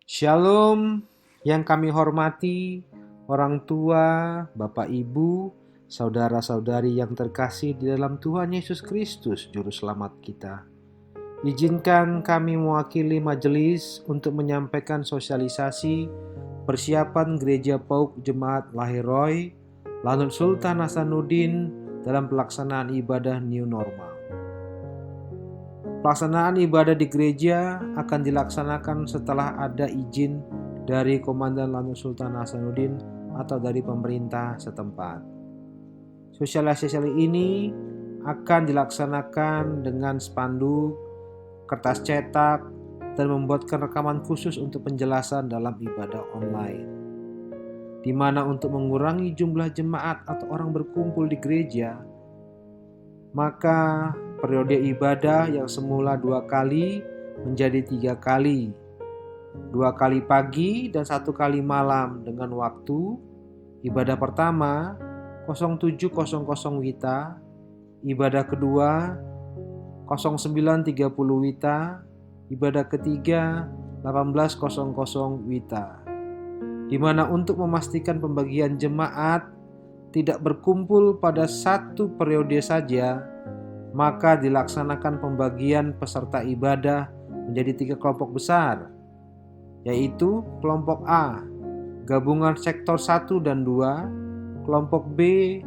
Shalom yang kami hormati, orang tua, Bapak Ibu, saudara-saudari yang terkasih di dalam Tuhan Yesus Kristus, Juru Selamat kita. Izinkan kami mewakili majelis untuk menyampaikan sosialisasi persiapan Gereja Pauk Jemaat Lahiroy, Lanut Sultan Hasanuddin dalam pelaksanaan ibadah New Normal. Pelaksanaan ibadah di gereja akan dilaksanakan setelah ada izin dari Komandan Lanut Sultan Hasanuddin atau dari pemerintah setempat. Sosialisasi ini akan dilaksanakan dengan spanduk, kertas cetak, dan membuatkan rekaman khusus untuk penjelasan dalam ibadah online. Di mana untuk mengurangi jumlah jemaat atau orang berkumpul di gereja, maka periode ibadah yang semula 2 kali menjadi 3 kali. 2 kali pagi dan 1 kali malam dengan waktu ibadah pertama 07.00 WITA, ibadah kedua 09.30 WITA, ibadah ketiga 18.00 WITA. Di mana untuk memastikan pembagian jemaat tidak berkumpul pada satu periode saja, maka dilaksanakan pembagian peserta ibadah menjadi 3 kelompok besar, yaitu kelompok A, gabungan sektor 1 dan 2, kelompok B,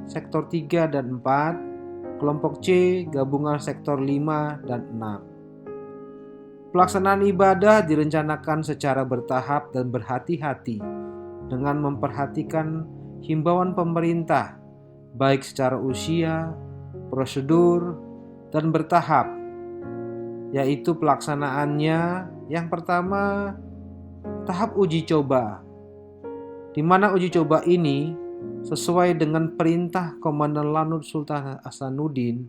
sektor 3 dan 4, kelompok C, gabungan sektor 5 dan 6. Pelaksanaan ibadah direncanakan secara bertahap dan berhati-hati dengan memperhatikan himbauan pemerintah, baik secara usia, prosedur, dan bertahap, yaitu pelaksanaannya yang pertama, tahap uji coba, di mana uji coba ini sesuai dengan perintah Komandan Lanut Sultan Hasanuddin.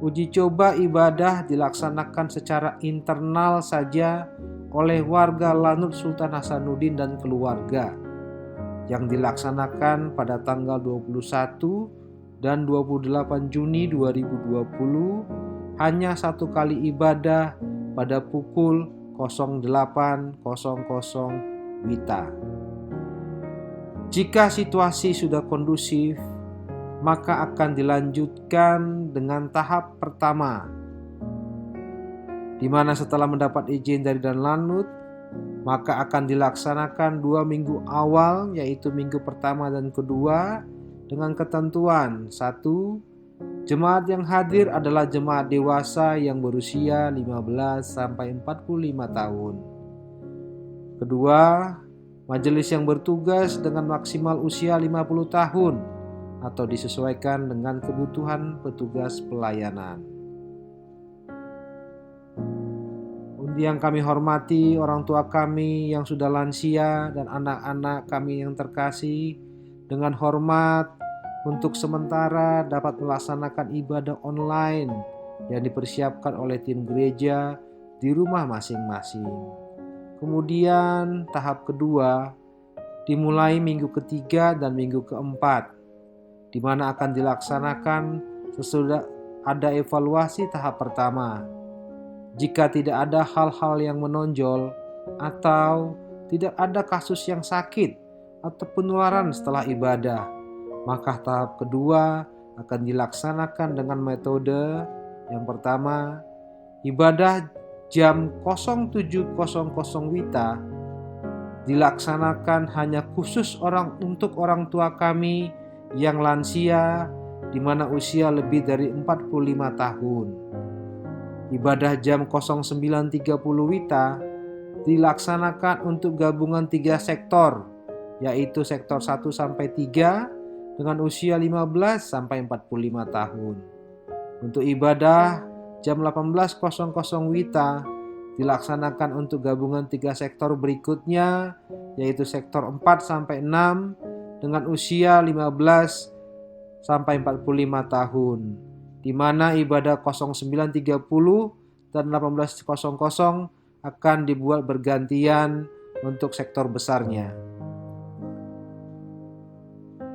Uji coba ibadah dilaksanakan secara internal saja oleh warga Lanut Sultan Hasanuddin dan keluarga, yang dilaksanakan pada tanggal 21 dan 28 Juni 2020 hanya 1 kali ibadah pada pukul 08.00 WITA. Jika situasi sudah kondusif, maka akan dilanjutkan dengan tahap pertama, di mana setelah mendapat izin dari Dan Lanut, maka akan dilaksanakan 2 minggu awal, yaitu minggu pertama dan kedua, dengan ketentuan 1. Jemaat yang hadir adalah jemaat dewasa yang berusia 15 sampai 45 tahun. Kedua, majelis yang bertugas dengan maksimal usia 50 tahun atau disesuaikan dengan kebutuhan petugas pelayanan. Yang kami hormati orang tua kami yang sudah lansia dan anak-anak kami yang terkasih, dengan hormat untuk sementara dapat melaksanakan ibadah online yang dipersiapkan oleh tim gereja di rumah masing-masing. Kemudian tahap kedua dimulai minggu ketiga dan minggu keempat, di mana akan dilaksanakan sesudah ada evaluasi tahap pertama. Jika tidak ada hal-hal yang menonjol atau tidak ada kasus yang sakit atau penularan setelah ibadah, maka tahap kedua akan dilaksanakan dengan metode yang pertama, ibadah jam 07.00 WITA dilaksanakan hanya khusus untuk orang tua kami yang lansia, di mana usia lebih dari 45 tahun. Ibadah jam 09.30 WITA dilaksanakan untuk gabungan 3 sektor, yaitu sektor 1 sampai 3 dengan usia 15 sampai 45 tahun. Untuk ibadah jam 18.00 WITA dilaksanakan untuk gabungan 3 sektor berikutnya, yaitu sektor 4 sampai 6 dengan usia 15 sampai 45 tahun. Di mana ibadah 09.30 dan 18.00 akan dibuat bergantian untuk sektor besarnya.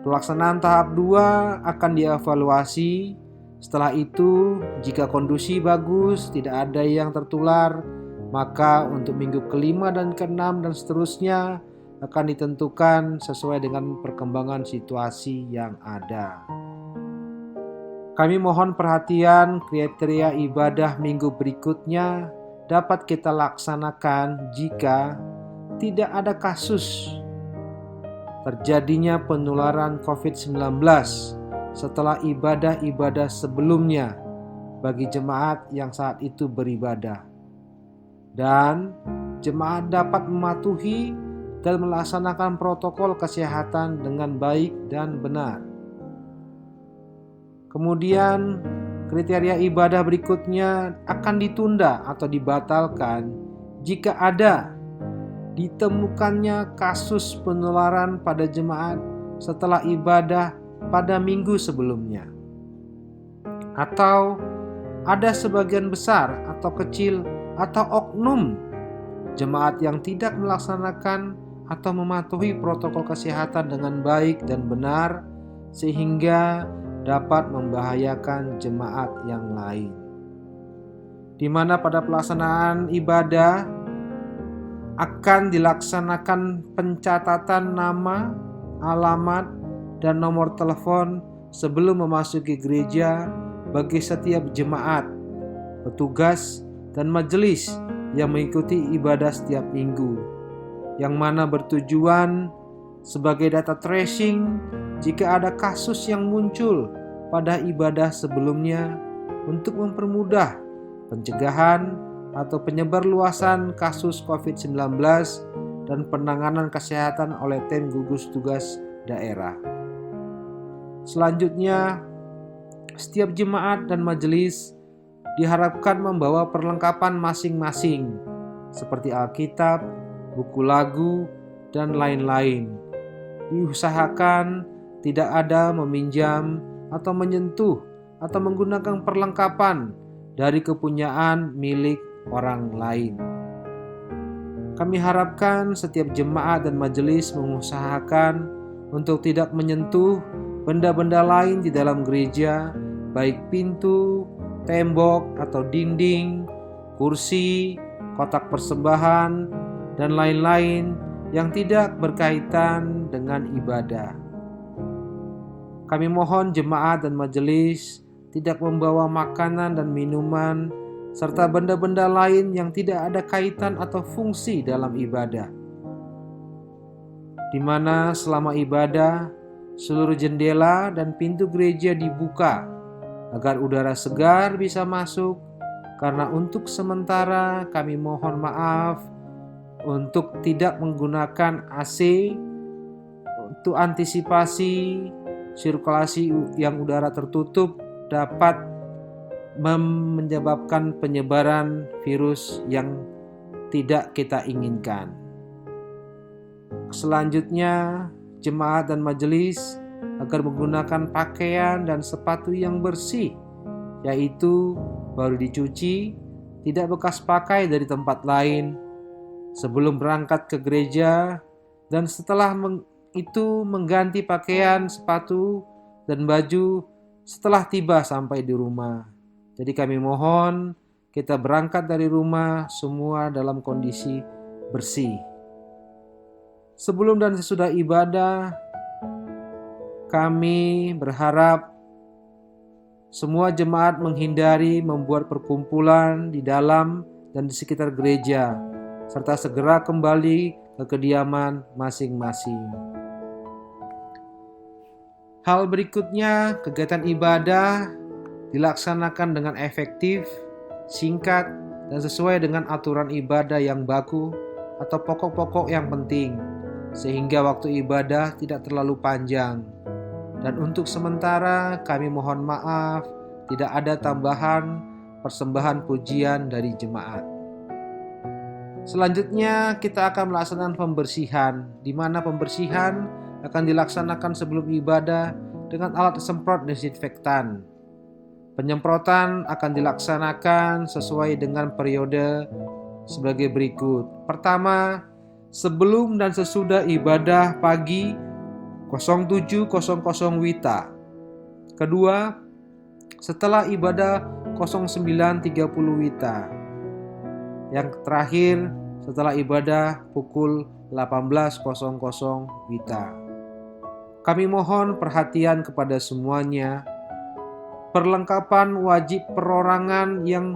Pelaksanaan tahap 2 akan dievaluasi. Setelah itu, jika kondisi bagus, tidak ada yang tertular, Maka untuk minggu kelima dan keenam dan seterusnya akan ditentukan sesuai dengan perkembangan situasi yang ada. Kami mohon perhatian kriteria ibadah minggu berikutnya dapat kita laksanakan jika tidak ada kasus terjadinya penularan COVID-19 setelah ibadah-ibadah sebelumnya bagi jemaat yang saat itu beribadah. Dan jemaat dapat mematuhi dan melaksanakan protokol kesehatan dengan baik dan benar. Kemudian kriteria ibadah berikutnya akan ditunda atau dibatalkan jika ada ditemukannya kasus penularan pada jemaat setelah ibadah pada minggu sebelumnya, atau ada sebagian besar atau kecil atau oknum jemaat yang tidak melaksanakan atau mematuhi protokol kesehatan dengan baik dan benar sehingga dapat membahayakan jemaat yang lain. Di mana pada pelaksanaan ibadah akan dilaksanakan pencatatan nama, alamat, dan nomor telepon sebelum memasuki gereja bagi setiap jemaat, petugas, dan majelis yang mengikuti ibadah setiap minggu, yang mana bertujuan sebagai data tracing jika ada kasus yang muncul pada ibadah sebelumnya untuk mempermudah pencegahan atau penyebarluasan kasus COVID-19 dan penanganan kesehatan oleh tim gugus tugas daerah. Selanjutnya, setiap jemaat dan majelis diharapkan membawa perlengkapan masing-masing seperti Alkitab, buku lagu, dan lain-lain. Diusahakan tidak ada meminjam atau menyentuh atau menggunakan perlengkapan dari kepunyaan milik orang lain. Kami harapkan setiap jemaat dan majelis mengusahakan untuk tidak menyentuh benda-benda lain di dalam gereja, baik pintu, tembok atau dinding, kursi, kotak persembahan, dan lain-lain yang tidak berkaitan dengan ibadah. Kami mohon jemaat dan majelis tidak membawa makanan dan minuman serta benda-benda lain yang tidak ada kaitan atau fungsi dalam ibadah. Di mana selama ibadah, seluruh jendela dan pintu gereja dibuka agar udara segar bisa masuk, karena untuk sementara kami mohon maaf untuk tidak menggunakan AC untuk antisipasi sirkulasi yang udara tertutup dapat menyebabkan penyebaran virus yang tidak kita inginkan. Selanjutnya, jemaat dan majelis agar menggunakan pakaian dan sepatu yang bersih, yaitu baru dicuci, tidak bekas pakai dari tempat lain, sebelum berangkat ke gereja, dan setelah itu mengganti pakaian, sepatu, dan baju setelah tiba sampai di rumah. Jadi kami mohon kita berangkat dari rumah semua dalam kondisi bersih. Sebelum dan sesudah ibadah, kami berharap semua jemaat menghindari membuat perkumpulan di dalam dan di sekitar gereja, serta segera kembali ke kediaman masing-masing. Hal berikutnya, kegiatan ibadah dilaksanakan dengan efektif, singkat, dan sesuai dengan aturan ibadah yang baku atau pokok-pokok yang penting, sehingga waktu ibadah tidak terlalu panjang. Dan untuk sementara kami mohon maaf tidak ada tambahan persembahan pujian dari jemaat. Selanjutnya kita akan melaksanakan pembersihan, di mana pembersihan akan dilaksanakan sebelum ibadah dengan alat semprot desinfektan. Penyemprotan akan dilaksanakan sesuai dengan periode sebagai berikut. Pertama, sebelum dan sesudah ibadah pagi 07.00 WITA. Kedua, setelah ibadah 09.30 WITA. Yang terakhir setelah ibadah pukul 18.00 WITA. Kami mohon perhatian kepada semuanya. Perlengkapan wajib perorangan yang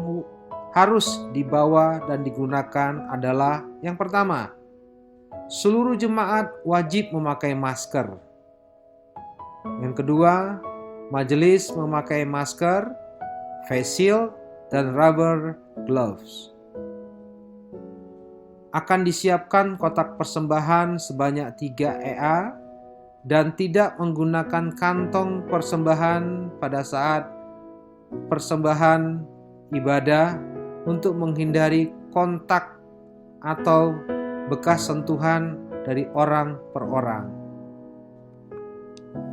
harus dibawa dan digunakan adalah yang pertama, seluruh jemaat wajib memakai masker. Yang kedua, majelis memakai masker, face shield, dan rubber gloves. Akan disiapkan kotak persembahan sebanyak 3 EA dan tidak menggunakan kantong persembahan pada saat persembahan ibadah untuk menghindari kontak atau bekas sentuhan dari orang per orang.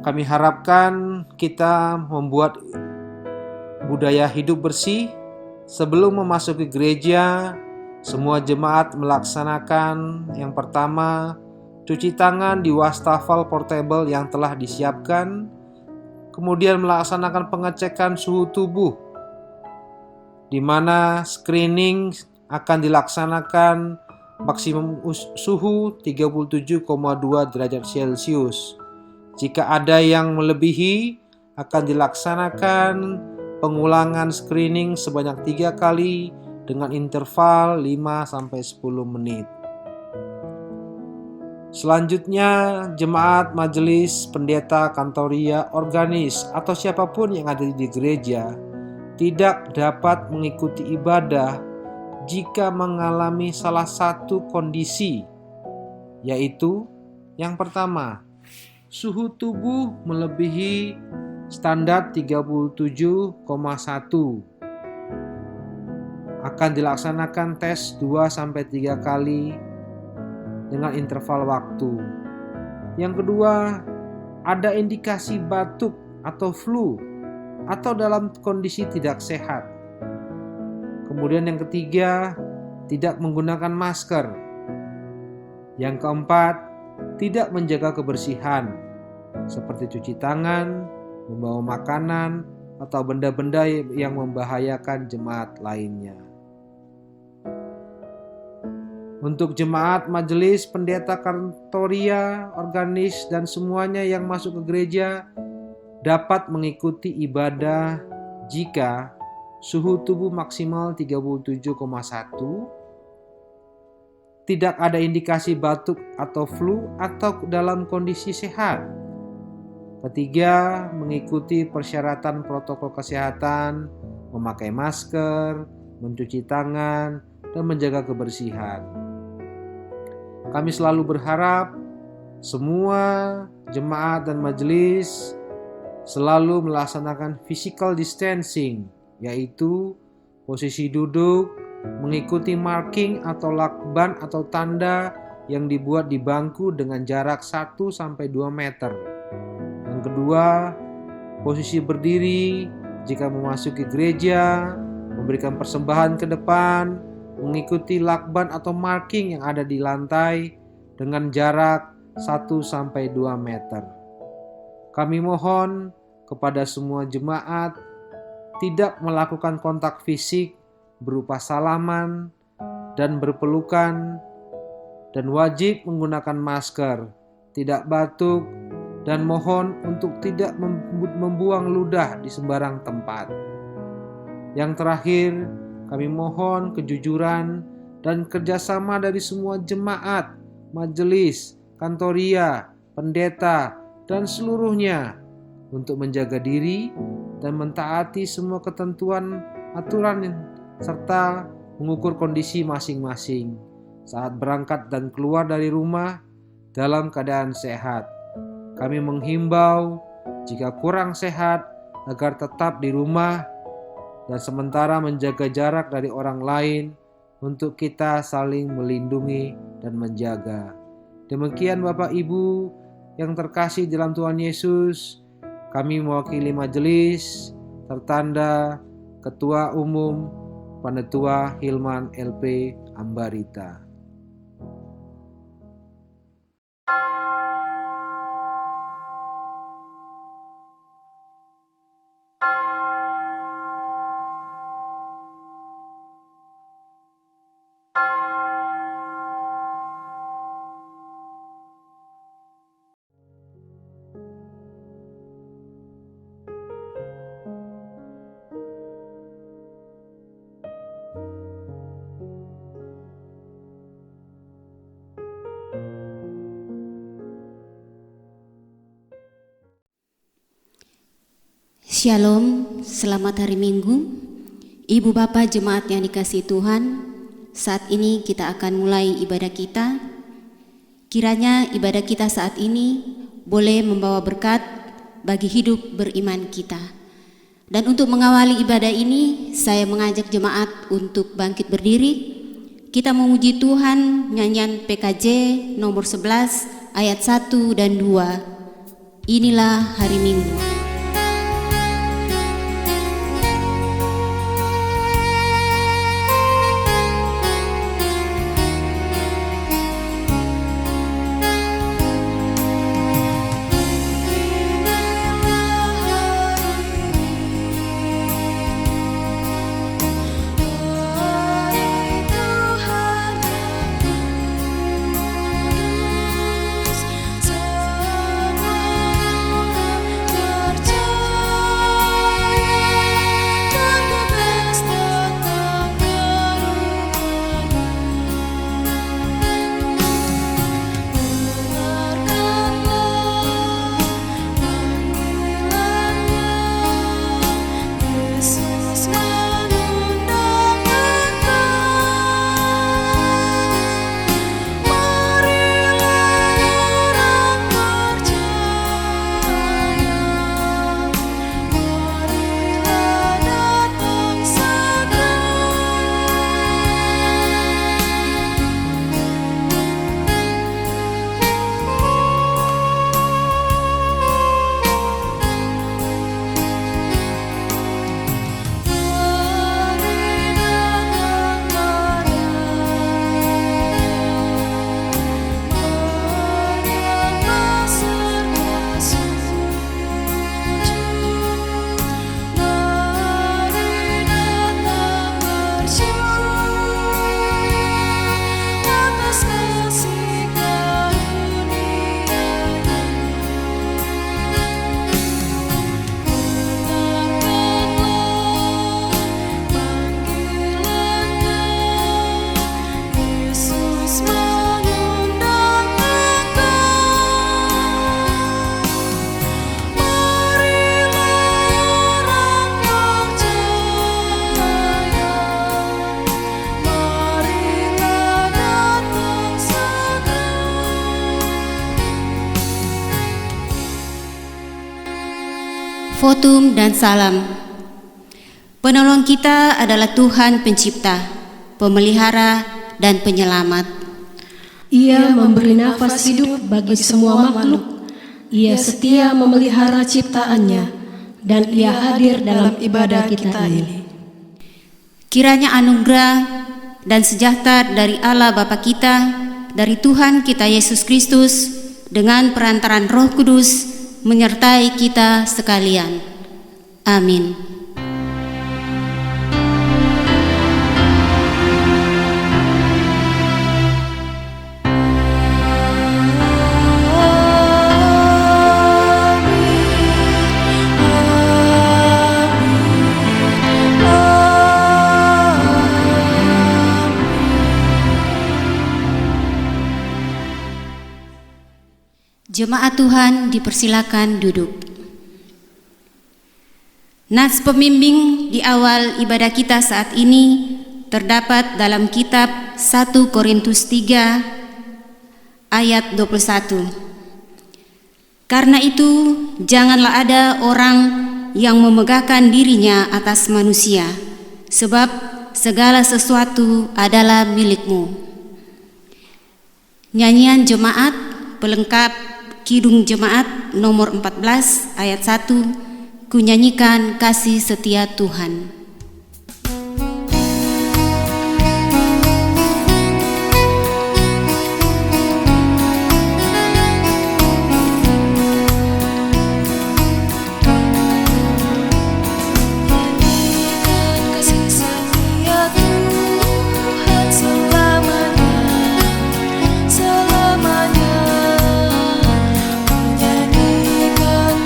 Kami harapkan kita membuat budaya hidup bersih. Sebelum memasuki gereja, semua jemaat melaksanakan yang pertama, cuci tangan di wastafel portable yang telah disiapkan, kemudian melaksanakan pengecekan suhu tubuh, di mana screening akan dilaksanakan maksimum suhu 37,2 derajat Celcius. Jika ada yang melebihi, akan dilaksanakan pengulangan screening sebanyak 3 kali dengan interval 5-10 menit. Selanjutnya, jemaat, majelis, pendeta, kantoria, organis, atau siapapun yang ada di gereja tidak dapat mengikuti ibadah jika mengalami salah satu kondisi, yaitu yang pertama, suhu tubuh melebihi standar 37,1. Akan dilaksanakan tes 2-3 kali dengan interval waktu. Yang kedua, ada indikasi batuk atau flu atau dalam kondisi tidak sehat. Kemudian yang ketiga, tidak menggunakan masker. Yang keempat, tidak menjaga kebersihan seperti cuci tangan, membawa makanan, atau benda-benda yang membahayakan jemaat lainnya. Untuk jemaat, majelis, pendeta, kantoria, organis, dan semuanya yang masuk ke gereja dapat mengikuti ibadah jika suhu tubuh maksimal 37,1, tidak ada indikasi batuk atau flu atau dalam kondisi sehat. Ketiga, mengikuti persyaratan protokol kesehatan, memakai masker, mencuci tangan, dan menjaga kebersihan. Kami selalu berharap semua jemaat dan majelis selalu melaksanakan physical distancing, yaitu posisi duduk, mengikuti marking atau lakban atau tanda yang dibuat di bangku dengan jarak 1-2 meter. Yang kedua, posisi berdiri jika memasuki gereja, memberikan persembahan ke depan, mengikuti lakban atau marking yang ada di lantai dengan jarak 1-2 meter. Kami mohon kepada semua jemaat tidak melakukan kontak fisik berupa salaman dan berpelukan, dan wajib menggunakan masker, tidak batuk, dan mohon untuk tidak membuang ludah di sembarang tempat. Yang terakhir, kami mohon kejujuran dan kerjasama dari semua jemaat, majelis, kantoria, pendeta, dan seluruhnya untuk menjaga diri dan mentaati semua ketentuan aturan serta mengukur kondisi masing-masing saat berangkat dan keluar dari rumah dalam keadaan sehat. Kami menghimbau jika kurang sehat agar tetap di rumah dan sementara menjaga jarak dari orang lain untuk kita saling melindungi dan menjaga. Demikian Bapak Ibu yang terkasih dalam Tuhan Yesus, kami mewakili majelis tertanda Ketua Umum Panetua Hilman LP Ambarita. Shalom, selamat hari Minggu. Ibu Bapak jemaat yang dikasihi Tuhan, saat ini kita akan mulai ibadah kita. Kiranya ibadah kita saat ini boleh membawa berkat bagi hidup beriman kita. Dan untuk mengawali ibadah ini, saya mengajak jemaat untuk bangkit berdiri. Kita memuji Tuhan, nyanyian PKJ nomor 11 ayat 1 dan 2. Inilah hari Minggu. Fotum dan salam. Penolong kita adalah Tuhan Pencipta, Pemelihara dan Penyelamat. Ia memberi nafas hidup bagi semua makhluk. Ia setia memelihara ciptaannya, dan Ia hadir dalam ibadah kita ini. Kiranya anugerah dan sejahtera dari Allah Bapa kita, dari Tuhan kita Yesus Kristus, dengan perantaraan Roh Kudus, menyertai kita sekalian. Amin. Jemaat Tuhan dipersilakan duduk. Nats pembimbing di awal ibadah kita saat ini terdapat dalam kitab 1 Korintus 3 ayat 21. Karena itu janganlah ada orang yang memegahkan dirinya atas manusia, sebab segala sesuatu adalah milikmu. Nyanyian jemaat pelengkap Kidung Jemaat nomor 14 ayat 1, kunyanyikan kasih setia Tuhan.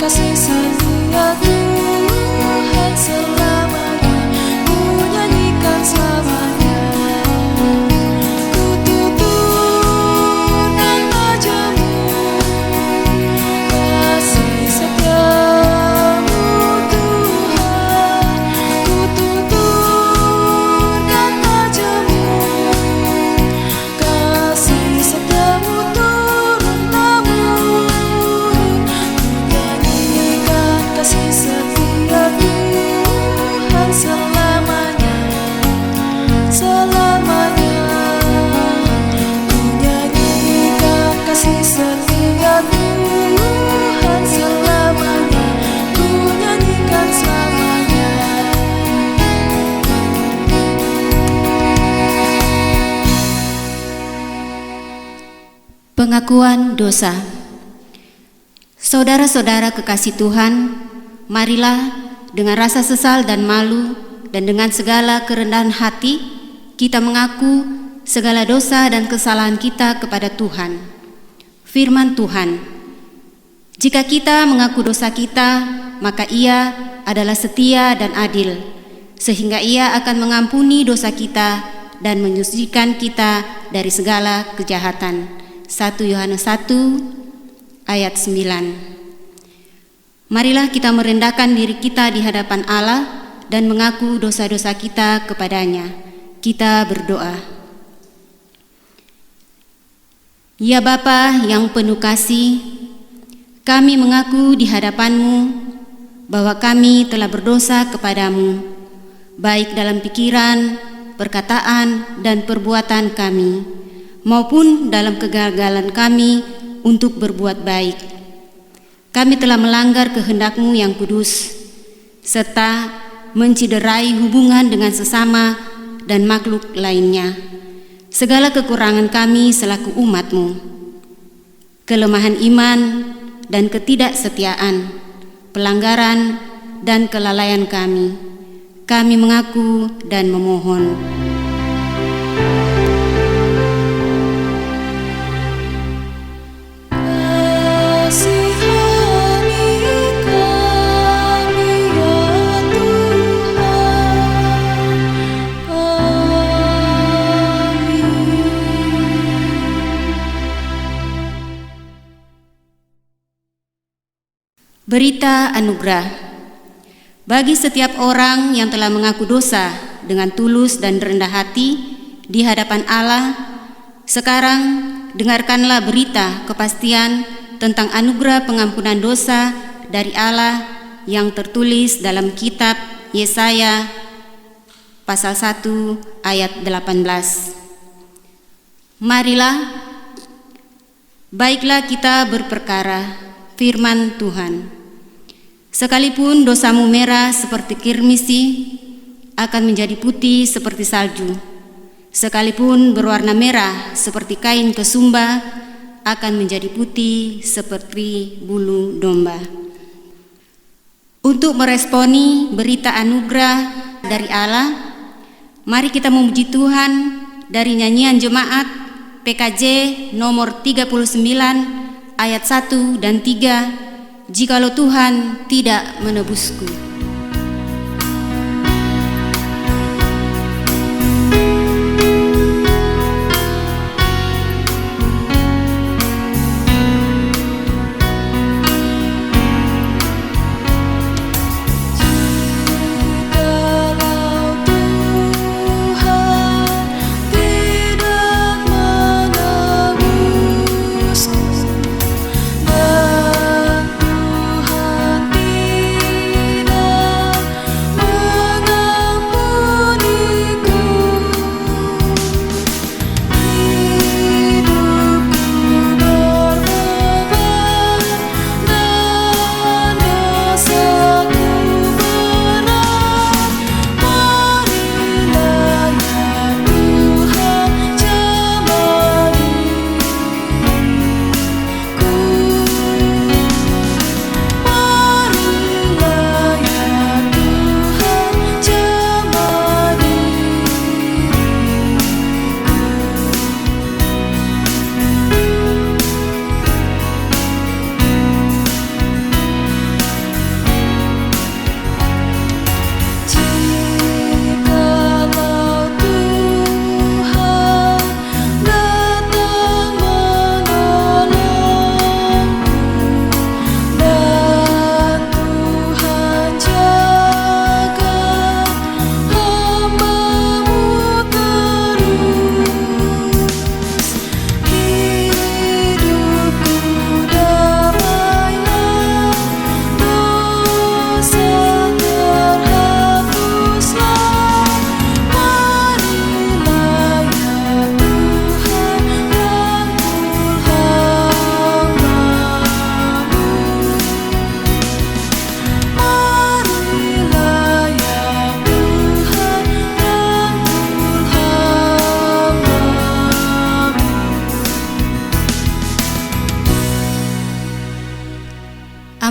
Kasih setia Tuhan selamanya. Pengakuan dosa. Saudara-saudara kekasih Tuhan, marilah dengan rasa sesal dan malu dan dengan segala kerendahan hati kita mengaku segala dosa dan kesalahan kita kepada Tuhan. Firman Tuhan, jika kita mengaku dosa kita, maka Ia adalah setia dan adil, sehingga Ia akan mengampuni dosa kita dan menyucikan kita dari segala kejahatan. 1 Yohanes 1 ayat 9. Marilah kita merendahkan diri kita di hadapan Allah dan mengaku dosa-dosa kita kepadanya. Kita berdoa. Ya Bapa yang penuh kasih, kami mengaku di hadapan-Mu bahwa kami telah berdosa kepadamu, baik dalam pikiran, perkataan, dan perbuatan kami, maupun dalam kegagalan kami untuk berbuat baik. Kami telah melanggar kehendak-Mu yang kudus, serta menciderai hubungan dengan sesama dan makhluk lainnya. Segala kekurangan kami selaku umat-Mu, kelemahan iman dan ketidaksetiaan, pelanggaran dan kelalaian kami mengaku dan memohon. Berita anugerah. Bagi setiap orang yang telah mengaku dosa dengan tulus dan rendah hati di hadapan Allah, sekarang dengarkanlah berita kepastian tentang anugerah pengampunan dosa dari Allah yang tertulis dalam kitab Yesaya pasal 1 ayat 18. Marilah, baiklah kita berperkara, firman Tuhan. Sekalipun dosamu merah seperti kirmisi, akan menjadi putih seperti salju. Sekalipun berwarna merah seperti kain kesumba, akan menjadi putih seperti bulu domba. Untuk meresponi berita anugerah dari Allah, mari kita memuji Tuhan dari nyanyian jemaat PKJ nomor 39 ayat 1 dan 3. Jikalau Tuhan tidak menebusku. Tidak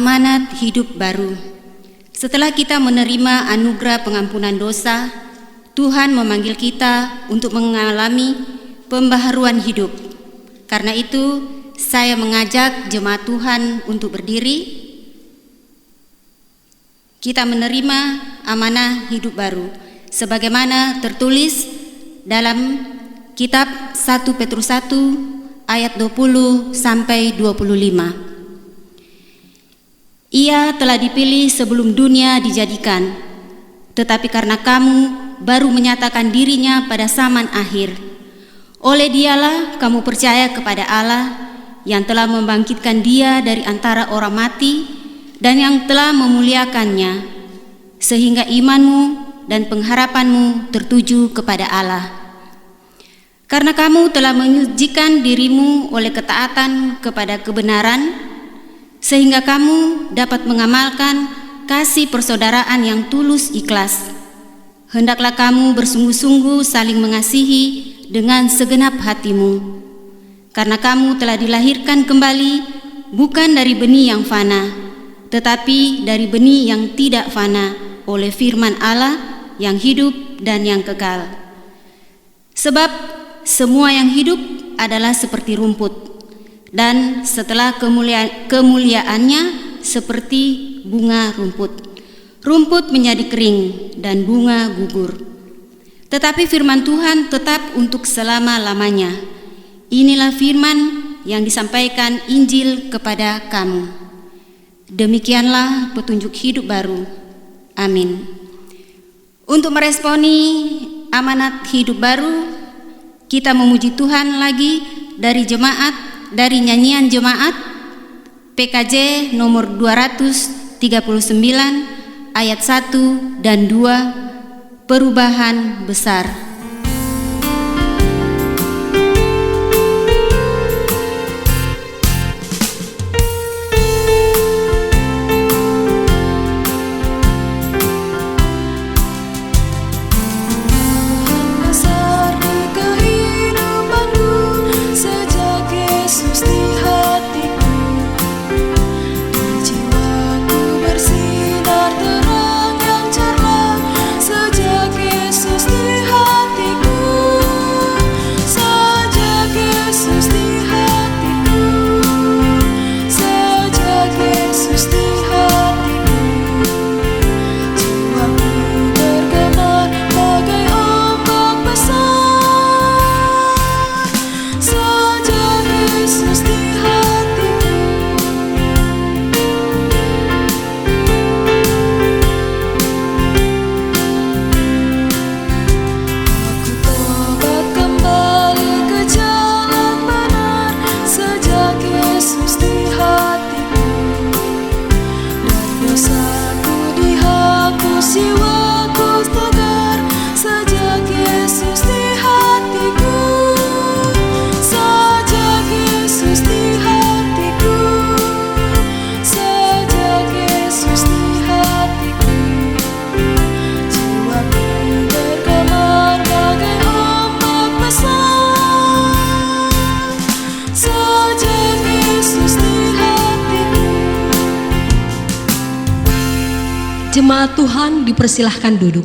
Amanat hidup baru. Setelah kita menerima anugerah pengampunan dosa, Tuhan memanggil kita untuk mengalami pembaharuan hidup. Karena itu, saya mengajak jemaat Tuhan untuk berdiri. Kita menerima amanah hidup baru, sebagaimana tertulis dalam kitab 1 Petrus 1 ayat 20 sampai 25. Ia telah dipilih sebelum dunia dijadikan, tetapi karena kamu baru menyatakan dirinya pada zaman akhir. Oleh Dialah kamu percaya kepada Allah yang telah membangkitkan Dia dari antara orang mati dan yang telah memuliakannya, sehingga imanmu dan pengharapanmu tertuju kepada Allah. Karena kamu telah menyucikan dirimu oleh ketaatan kepada kebenaran, sehingga kamu dapat mengamalkan kasih persaudaraan yang tulus ikhlas. Hendaklah kamu bersungguh-sungguh saling mengasihi dengan segenap hatimu, karena kamu telah dilahirkan kembali bukan dari benih yang fana, tetapi dari benih yang tidak fana oleh firman Allah yang hidup dan yang kekal. Sebab semua yang hidup adalah seperti rumput, dan setelah kemuliaannya seperti bunga rumput. Rumput menjadi kering dan bunga gugur. Tetapi firman Tuhan tetap untuk selama-lamanya. Inilah firman yang disampaikan Injil kepada kamu. Demikianlah petunjuk hidup baru. Amin. Untuk meresponi amanat hidup baru, kita memuji Tuhan lagi dari nyanyian jemaat PKJ nomor 239 ayat 1 dan 2, perubahan besar. Jemaat Tuhan dipersilahkan duduk.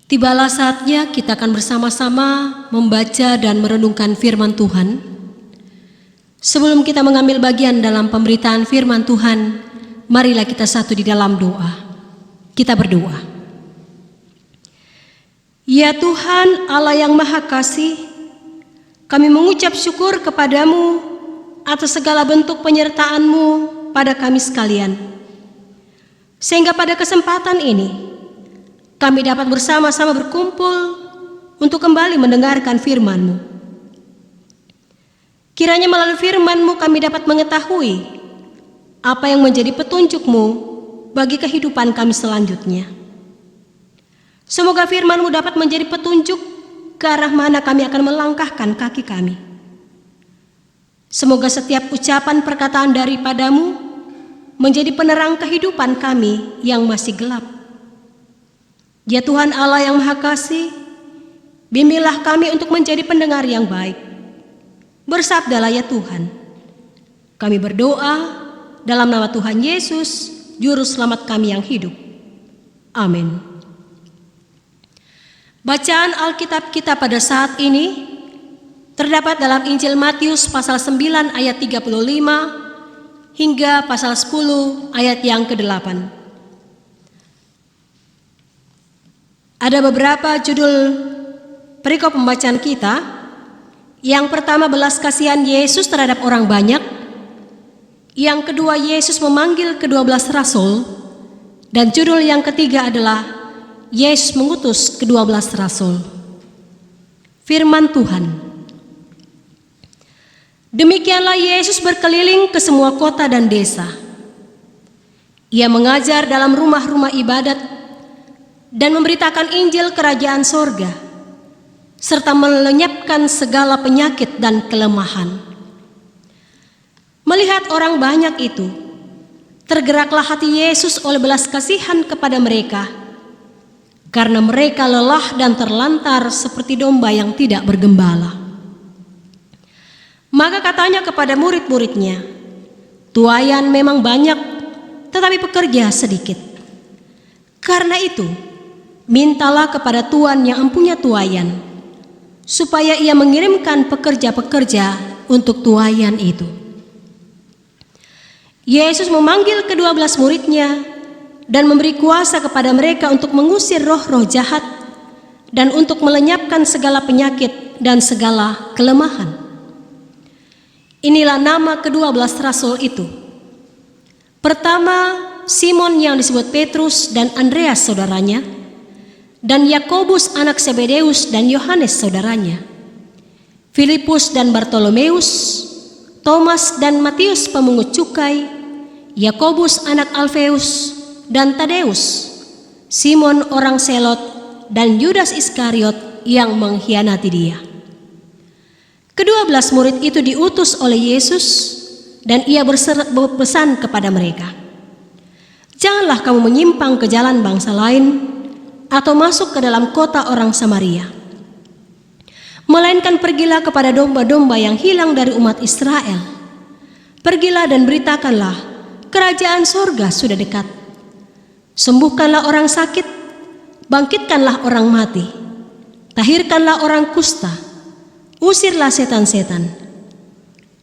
Tibalah saatnya kita akan bersama-sama membaca dan merenungkan firman Tuhan. Sebelum kita mengambil bagian dalam pemberitaan firman Tuhan, marilah kita satu di dalam doa. Kita berdoa. Ya Tuhan Allah yang Maha Kasih, kami mengucap syukur kepadamu atas segala bentuk penyertaan-Mu pada kami sekalian, sehingga pada kesempatan ini kami dapat bersama-sama berkumpul untuk kembali mendengarkan firman-Mu. Kiranya melalui firman-Mu kami dapat mengetahui apa yang menjadi petunjuk-Mu bagi kehidupan kami selanjutnya. Semoga firman-Mu dapat menjadi petunjuk ke arah mana kami akan melangkahkan kaki kami. Semoga setiap ucapan perkataan daripadamu menjadi penerang kehidupan kami yang masih gelap. Ya Tuhan Allah yang Maha Kasih, bimbinglah kami untuk menjadi pendengar yang baik. Bersabdalah ya Tuhan, Kami berdoa dalam nama Tuhan Yesus, Juru Selamat kami yang hidup. Amin. Bacaan Alkitab kita pada saat ini terdapat dalam Injil Matius pasal 9 ayat 35 hingga pasal 10 ayat yang ke-8. Ada beberapa judul perikop pembacaan kita. Yang pertama, belas kasihan Yesus terhadap orang banyak. Yang kedua, Yesus memanggil ke-12 rasul. Dan judul yang ketiga adalah Yesus mengutus ke-12 rasul. Firman Tuhan. Demikianlah Yesus berkeliling ke semua kota dan desa. Ia mengajar dalam rumah-rumah ibadat dan memberitakan Injil kerajaan sorga, serta melenyapkan segala penyakit dan kelemahan. Melihat orang banyak itu, tergeraklah hati Yesus oleh belas kasihan kepada mereka, karena mereka lelah dan terlantar seperti domba yang tidak bergembala. Maka katanya kepada murid-muridnya, tuaian memang banyak, tetapi pekerja sedikit. Karena itu, mintalah kepada Tuhan yang empunya tuaian, supaya ia mengirimkan pekerja-pekerja untuk tuaian itu. Yesus memanggil ke-12 muridnya dan memberi kuasa kepada mereka untuk mengusir roh-roh jahat dan untuk melenyapkan segala penyakit dan segala kelemahan. Inilah nama ke-12 rasul itu. Pertama, Simon yang disebut Petrus dan Andreas saudaranya, dan Yakobus anak Zebedeus dan Yohanes saudaranya, Filipus dan Bartolomeus, Thomas dan Matius pemungut cukai, Yakobus anak Alfeus dan Tadeus, Simon orang Selot, dan Yudas Iskariot yang mengkhianati dia. Ke-12 murid itu diutus oleh Yesus dan ia berpesan kepada mereka, janganlah kamu menyimpang ke jalan bangsa lain atau masuk ke dalam kota orang Samaria, melainkan pergilah kepada domba-domba yang hilang dari umat Israel. Pergilah dan beritakanlah, kerajaan sorga sudah dekat. Sembuhkanlah orang sakit, bangkitkanlah orang mati, tahirkanlah orang kusta, usirlah setan-setan.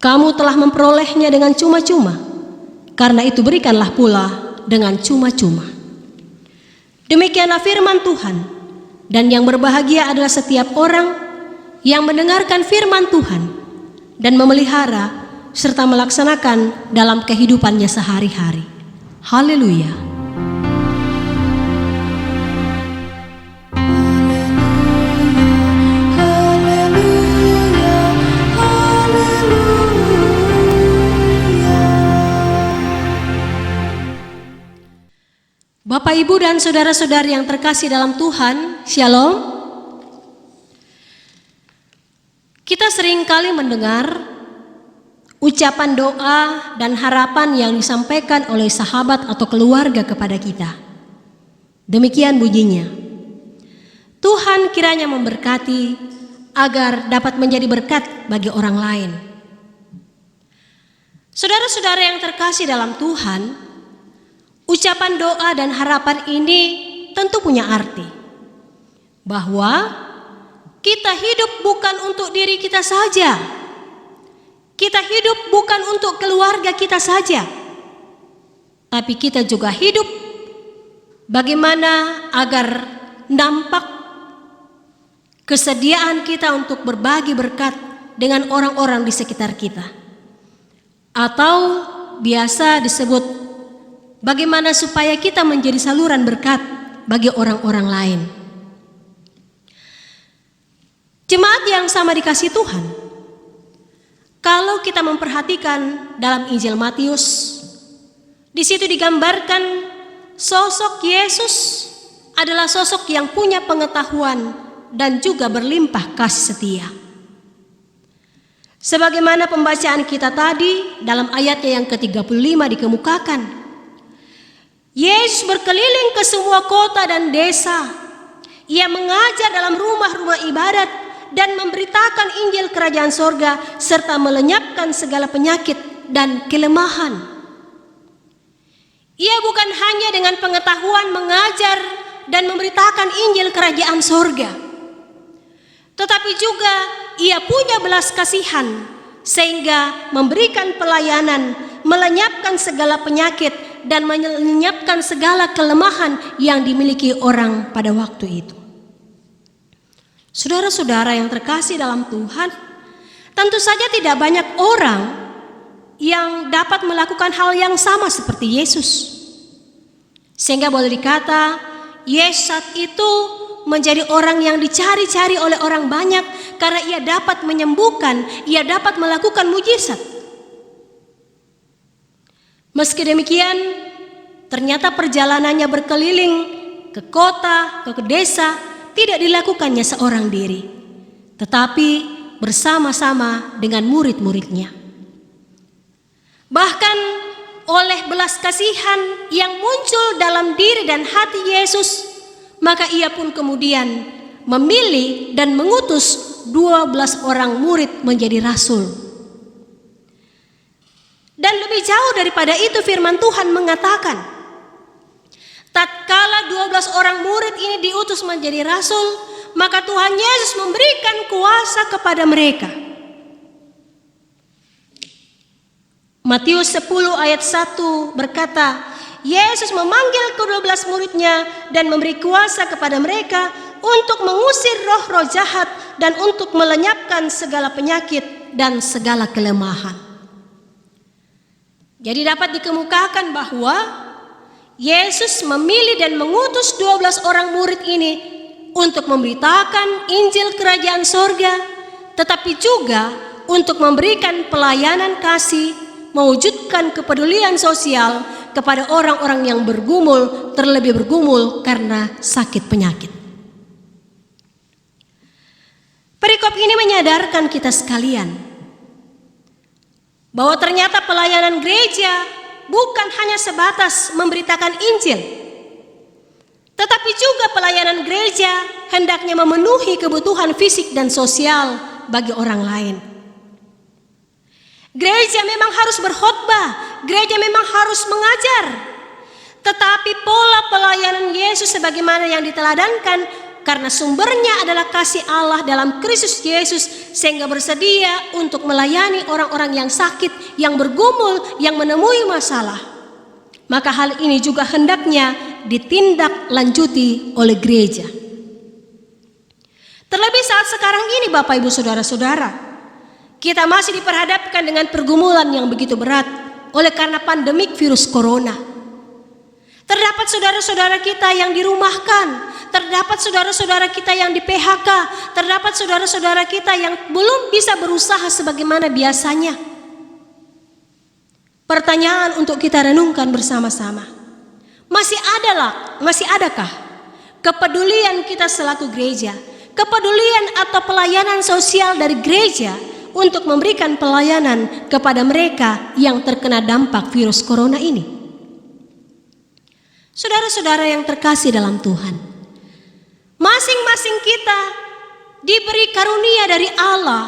Kamu telah memperolehnya dengan cuma-cuma, karena itu berikanlah pula dengan cuma-cuma. Demikianlah firman Tuhan, dan yang berbahagia adalah setiap orang yang mendengarkan firman Tuhan dan memelihara serta melaksanakan dalam kehidupannya sehari-hari. Haleluya. Bapak, Ibu, dan saudara-saudari yang terkasih dalam Tuhan, Shalom. Kita seringkali mendengar ucapan doa dan harapan yang disampaikan oleh sahabat atau keluarga kepada kita. Demikian bunyinya, Tuhan kiranya memberkati agar dapat menjadi berkat bagi orang lain. Saudara-saudara yang terkasih dalam Tuhan, ucapan doa dan harapan ini tentu punya arti bahwa kita hidup bukan untuk diri kita saja. Kita hidup bukan untuk keluarga kita saja. Tapi kita juga hidup bagaimana agar nampak kesediaan kita untuk berbagi berkat dengan orang-orang di sekitar kita. Atau biasa disebut bagaimana supaya kita menjadi saluran berkat bagi orang-orang lain. Jemaat yang sama dikasih Tuhan, kalau kita memperhatikan dalam Injil Matius, di situ digambarkan sosok Yesus adalah sosok yang punya pengetahuan dan juga berlimpah kasih setia. Sebagaimana pembacaan kita tadi dalam ayatnya yang ke-35 dikemukakan, Yesus berkeliling ke semua kota dan desa. Ia mengajar dalam rumah-rumah ibadat dan memberitakan Injil kerajaan sorga serta melenyapkan segala penyakit dan kelemahan. Ia bukan hanya dengan pengetahuan mengajar dan memberitakan Injil Kerajaan Sorga, tetapi juga ia punya belas kasihan sehingga memberikan pelayanan, melenyapkan segala penyakit dan melenyapkan segala kelemahan yang dimiliki orang pada waktu itu. Saudara-saudara yang terkasih dalam Tuhan, tentu saja tidak banyak orang yang dapat melakukan hal yang sama seperti Yesus. Sehingga boleh dikata, Yesus saat itu menjadi orang yang dicari-cari oleh orang banyak karena ia dapat menyembuhkan, ia dapat melakukan mujizat. Meski demikian, ternyata perjalanannya berkeliling ke kota, ke desa, tidak dilakukannya seorang diri, tetapi bersama-sama dengan murid-muridnya. Bahkan oleh belas kasihan yang muncul dalam diri dan hati Yesus, maka ia pun kemudian memilih dan mengutus 12 orang murid menjadi rasul. Dan lebih jauh daripada itu, firman Tuhan mengatakan, tatkala 12 orang murid ini diutus menjadi rasul, maka Tuhan Yesus memberikan kuasa kepada mereka. Matius 10 ayat 1 berkata, Yesus memanggil ke-12 muridnya dan memberi kuasa kepada mereka untuk mengusir roh-roh jahat dan untuk melenyapkan segala penyakit dan segala kelemahan. Jadi dapat dikemukakan bahwa Yesus memilih dan mengutus 12 orang murid ini untuk memberitakan Injil Kerajaan Sorga, tetapi juga untuk memberikan pelayanan kasih, mewujudkan kepedulian sosial kepada orang-orang yang bergumul, terlebih bergumul karena sakit penyakit. Perikop ini menyadarkan kita sekalian bahwa ternyata pelayanan gereja bukan hanya sebatas memberitakan Injil, tetapi juga pelayanan gereja hendaknya memenuhi kebutuhan fisik dan sosial bagi orang lain. Gereja memang harus berkhotbah, gereja memang harus mengajar, tetapi pola pelayanan Yesus sebagaimana yang diteladankan karena sumbernya adalah kasih Allah dalam Kristus Yesus, sehingga bersedia untuk melayani orang-orang yang sakit, yang bergumul, yang menemui masalah. Maka hal ini juga hendaknya ditindaklanjuti oleh gereja. Terlebih saat sekarang ini Bapak Ibu Saudara-saudara, kita masih diperhadapkan dengan pergumulan yang begitu berat oleh karena pandemik virus corona. Terdapat saudara-saudara kita yang dirumahkan, terdapat saudara-saudara kita yang di PHK, terdapat saudara-saudara kita yang belum bisa berusaha sebagaimana biasanya. Pertanyaan untuk kita renungkan bersama-sama. Masih adakah kepedulian kita selaku gereja, kepedulian atau pelayanan sosial dari gereja untuk memberikan pelayanan kepada mereka yang terkena dampak virus corona ini? Saudara-saudara yang terkasih dalam Tuhan, masing-masing kita diberi karunia dari Allah,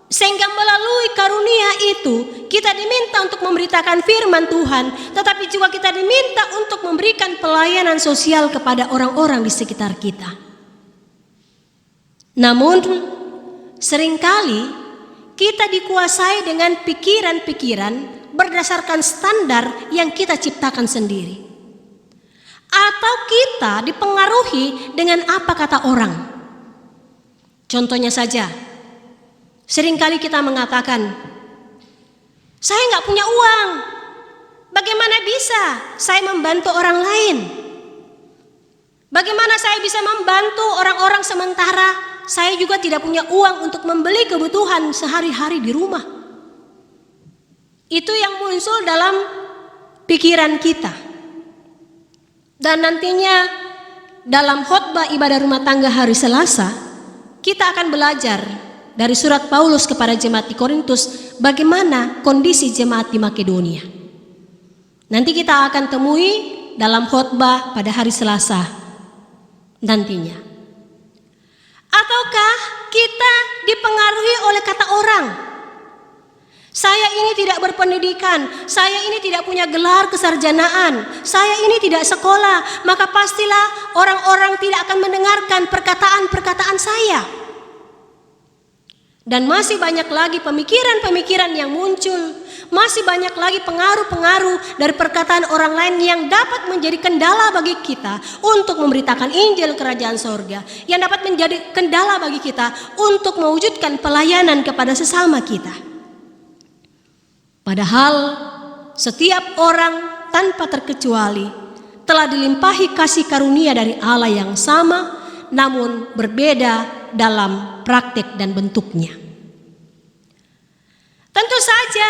sehingga melalui karunia itu kita diminta untuk memberitakan firman Tuhan, tetapi juga kita diminta untuk memberikan pelayanan sosial kepada orang-orang di sekitar kita. Namun seringkali kita dikuasai dengan pikiran-pikiran berdasarkan standar yang kita ciptakan sendiri, atau kita dipengaruhi dengan apa kata orang. Contohnya saja, seringkali kita mengatakan, saya nggak punya uang, bagaimana bisa saya membantu orang lain? Bagaimana saya bisa membantu orang-orang sementara saya juga tidak punya uang untuk membeli kebutuhan sehari-hari di rumah? Itu yang muncul dalam pikiran kita. Dan nantinya dalam khotbah ibadah rumah tangga hari Selasa, kita akan belajar dari surat Paulus kepada jemaat di Korintus bagaimana kondisi jemaat di Makedonia. Nanti kita akan temui dalam khotbah pada hari Selasa nantinya. Ataukah kita dipengaruhi oleh kata orang? Saya ini tidak berpendidikan, saya ini tidak punya gelar kesarjanaan, saya ini tidak sekolah, maka pastilah orang-orang tidak akan mendengarkan perkataan-perkataan saya. Dan masih banyak lagi pemikiran-pemikiran yang muncul, masih banyak lagi pengaruh-pengaruh dari perkataan orang lain yang dapat menjadi kendala bagi kita untuk memberitakan Injil Kerajaan Sorga, yang dapat menjadi kendala bagi kita untuk mewujudkan pelayanan kepada sesama kita. Padahal setiap orang tanpa terkecuali telah dilimpahi kasih karunia dari Allah yang sama, namun berbeda dalam praktik dan bentuknya. Tentu saja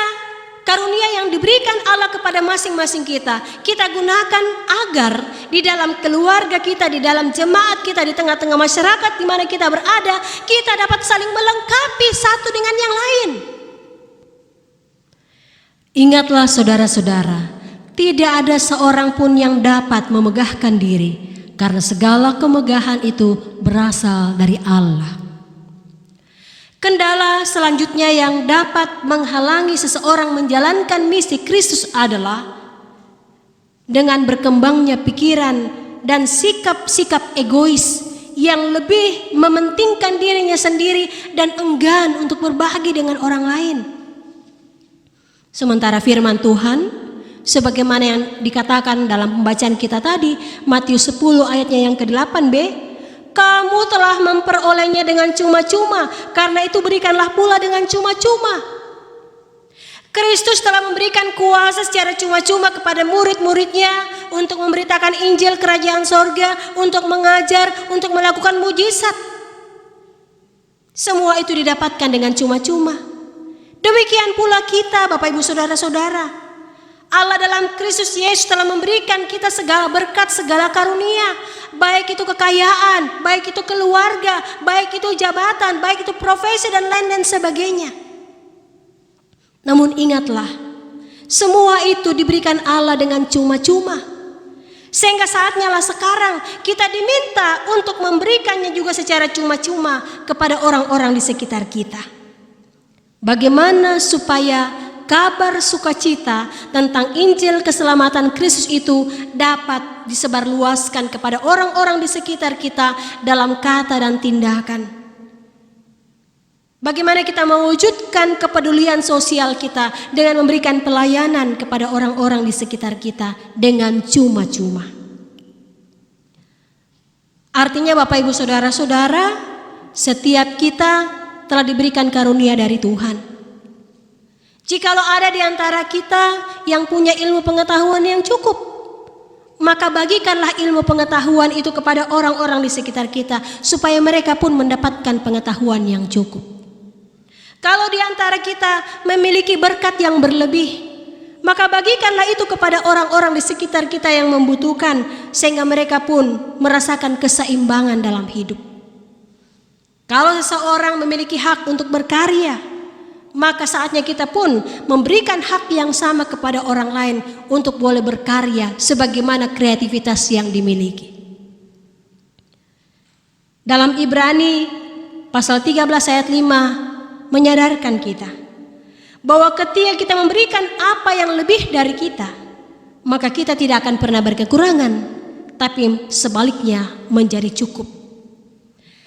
karunia yang diberikan Allah kepada masing-masing kita gunakan agar di dalam keluarga kita, di dalam jemaat kita, di tengah-tengah masyarakat di mana kita berada, kita dapat saling melengkapi satu dengan yang lain. Ingatlah saudara-saudara, tidak ada seorang pun yang dapat memegahkan diri, karena segala kemegahan itu berasal dari Allah. Kendala selanjutnya yang dapat menghalangi seseorang menjalankan misi Kristus adalah dengan berkembangnya pikiran dan sikap-sikap egois yang lebih mementingkan dirinya sendiri dan enggan untuk berbagi dengan orang lain. Sementara firman Tuhan sebagaimana yang dikatakan dalam pembacaan kita tadi, Matius 10 ayatnya yang ke-8b, kamu telah memperolehnya dengan cuma-cuma, karena itu berikanlah pula dengan cuma-cuma. Kristus telah memberikan kuasa secara cuma-cuma kepada murid-muridnya untuk memberitakan Injil Kerajaan Sorga, untuk mengajar, untuk melakukan mujizat. Semua itu didapatkan dengan cuma-cuma. Demikian pula kita, Bapak Ibu Saudara-saudara. Allah dalam Kristus Yesus telah memberikan kita segala berkat, segala karunia, baik itu kekayaan, baik itu keluarga, baik itu jabatan, baik itu profesi dan lain-lain sebagainya. Namun ingatlah, semua itu diberikan Allah dengan cuma-cuma. Sehingga saatnya lah sekarang kita diminta untuk memberikannya juga secara cuma-cuma kepada orang-orang di sekitar kita. Bagaimana supaya kabar sukacita tentang Injil keselamatan Kristus itu dapat disebarluaskan kepada orang-orang di sekitar kita dalam kata dan tindakan. Bagaimana kita mewujudkan kepedulian sosial kita dengan memberikan pelayanan kepada orang-orang di sekitar kita dengan cuma-cuma. Artinya Bapak Ibu Saudara-saudara, setiap kita telah diberikan karunia dari Tuhan. Jikalau ada di antara kita yang punya ilmu pengetahuan yang cukup, maka bagikanlah ilmu pengetahuan itu kepada orang-orang di sekitar kita supaya mereka pun mendapatkan pengetahuan yang cukup. Kalau di antara kita memiliki berkat yang berlebih, maka bagikanlah itu kepada orang-orang di sekitar kita yang membutuhkan sehingga mereka pun merasakan keseimbangan dalam hidup. Kalau seseorang memiliki hak untuk berkarya, maka saatnya kita pun memberikan hak yang sama kepada orang lain untuk boleh berkarya sebagaimana kreativitas yang dimiliki. Dalam Ibrani pasal 13 ayat 5 menyadarkan kita bahwa ketika kita memberikan apa yang lebih dari kita, maka kita tidak akan pernah berkekurangan, tapi sebaliknya menjadi cukup.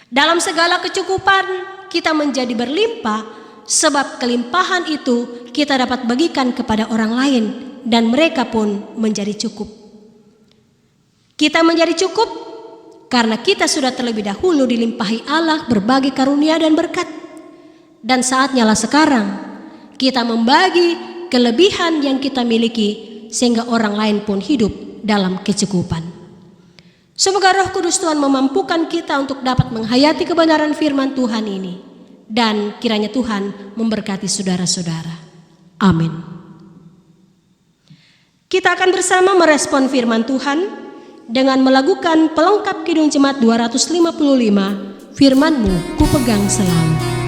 Dalam segala kecukupan kita menjadi berlimpah, sebab kelimpahan itu kita dapat bagikan kepada orang lain dan mereka pun menjadi cukup. Kita menjadi cukup karena kita sudah terlebih dahulu dilimpahi Allah berbagai karunia dan berkat. Dan saatnya lah sekarang kita membagi kelebihan yang kita miliki sehingga orang lain pun hidup dalam kecukupan. Semoga Roh Kudus Tuhan memampukan kita untuk dapat menghayati kebenaran firman Tuhan ini. Dan kiranya Tuhan memberkati saudara-saudara. Amin. Kita akan bersama merespon firman Tuhan dengan melakukan pelengkap Kidung Jemaat 255, firman-Mu kupegang selalu.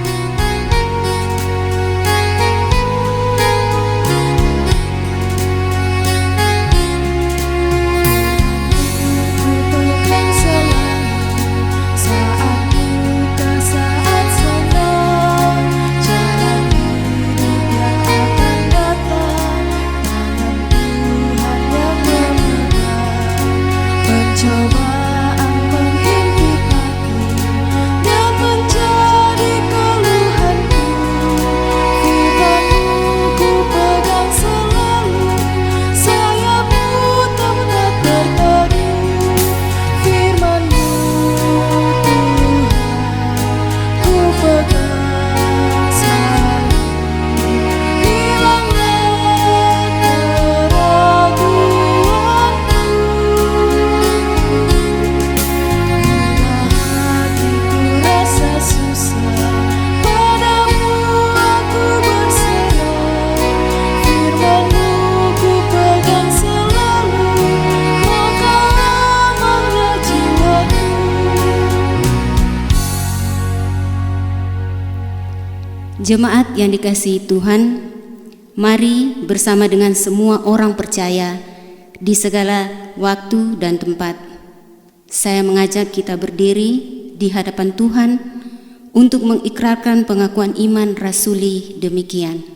Jemaat yang dikasihi Tuhan, mari bersama dengan semua orang percaya di segala waktu dan tempat. Saya mengajak kita berdiri di hadapan Tuhan untuk mengikrarkan pengakuan iman rasuli demikian.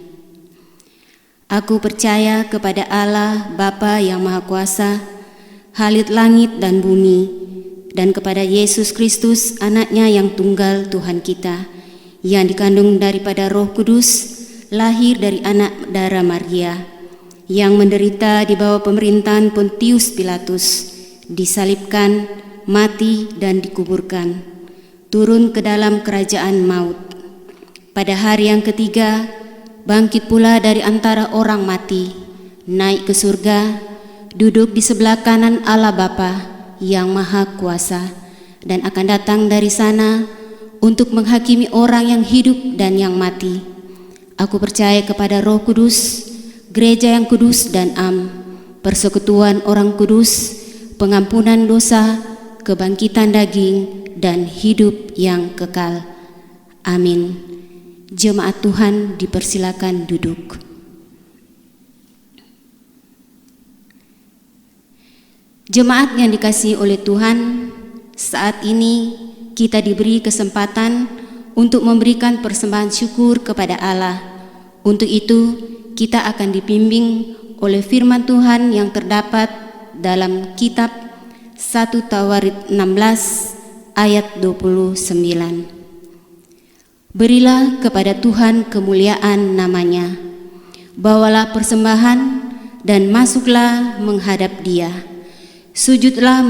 Aku percaya kepada Allah Bapa yang Maha Kuasa, Khalid langit dan bumi, dan kepada Yesus Kristus, Anaknya yang tunggal Tuhan kita, yang dikandung daripada Roh Kudus, lahir dari anak darah Maria, yang menderita di bawah pemerintahan Pontius Pilatus, disalibkan, mati dan dikuburkan, turun ke dalam kerajaan maut. Pada hari yang ketiga, bangkit pula dari antara orang mati, naik ke surga, duduk di sebelah kanan Allah Bapa yang Maha Kuasa, dan akan datang dari sana untuk menghakimi orang yang hidup dan yang mati. Aku percaya kepada Roh Kudus, gereja yang kudus dan am, persekutuan orang kudus, pengampunan dosa, kebangkitan daging, dan hidup yang kekal. Amin. Jemaat Tuhan dipersilakan duduk. Jemaat yang dikasihi oleh Tuhan, saat ini kita diberi kesempatan untuk memberikan persembahan syukur kepada Allah. Untuk itu, kita akan dibimbing oleh firman Tuhan yang terdapat dalam kitab 1 Tawarit 16 ayat 29. Berilah kepada Tuhan kemuliaan namanya, bawalah persembahan dan masuklah menghadap Dia. Sujudlah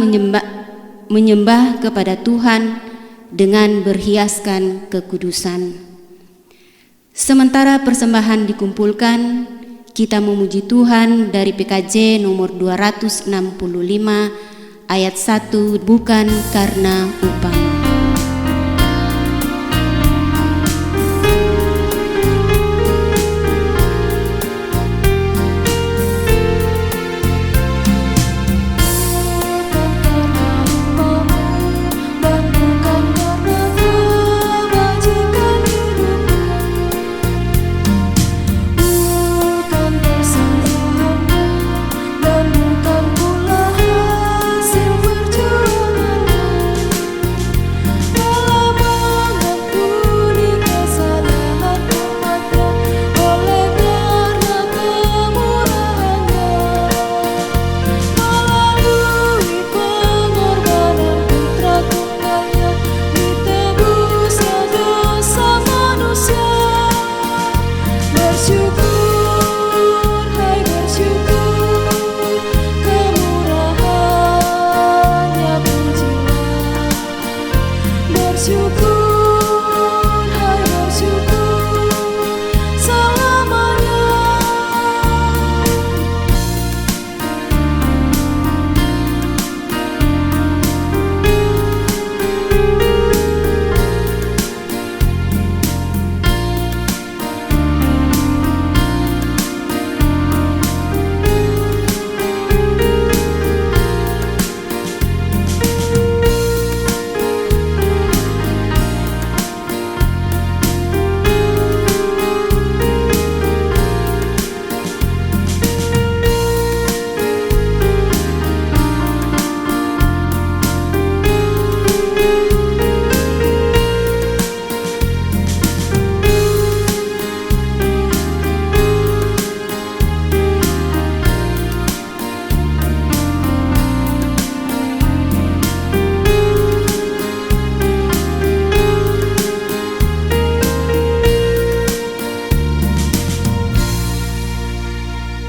menyembah kepada Tuhan dengan berhiaskan kekudusan. Sementara persembahan dikumpulkan, kita memuji Tuhan dari PKJ nomor 265 ayat 1, bukan karena upah.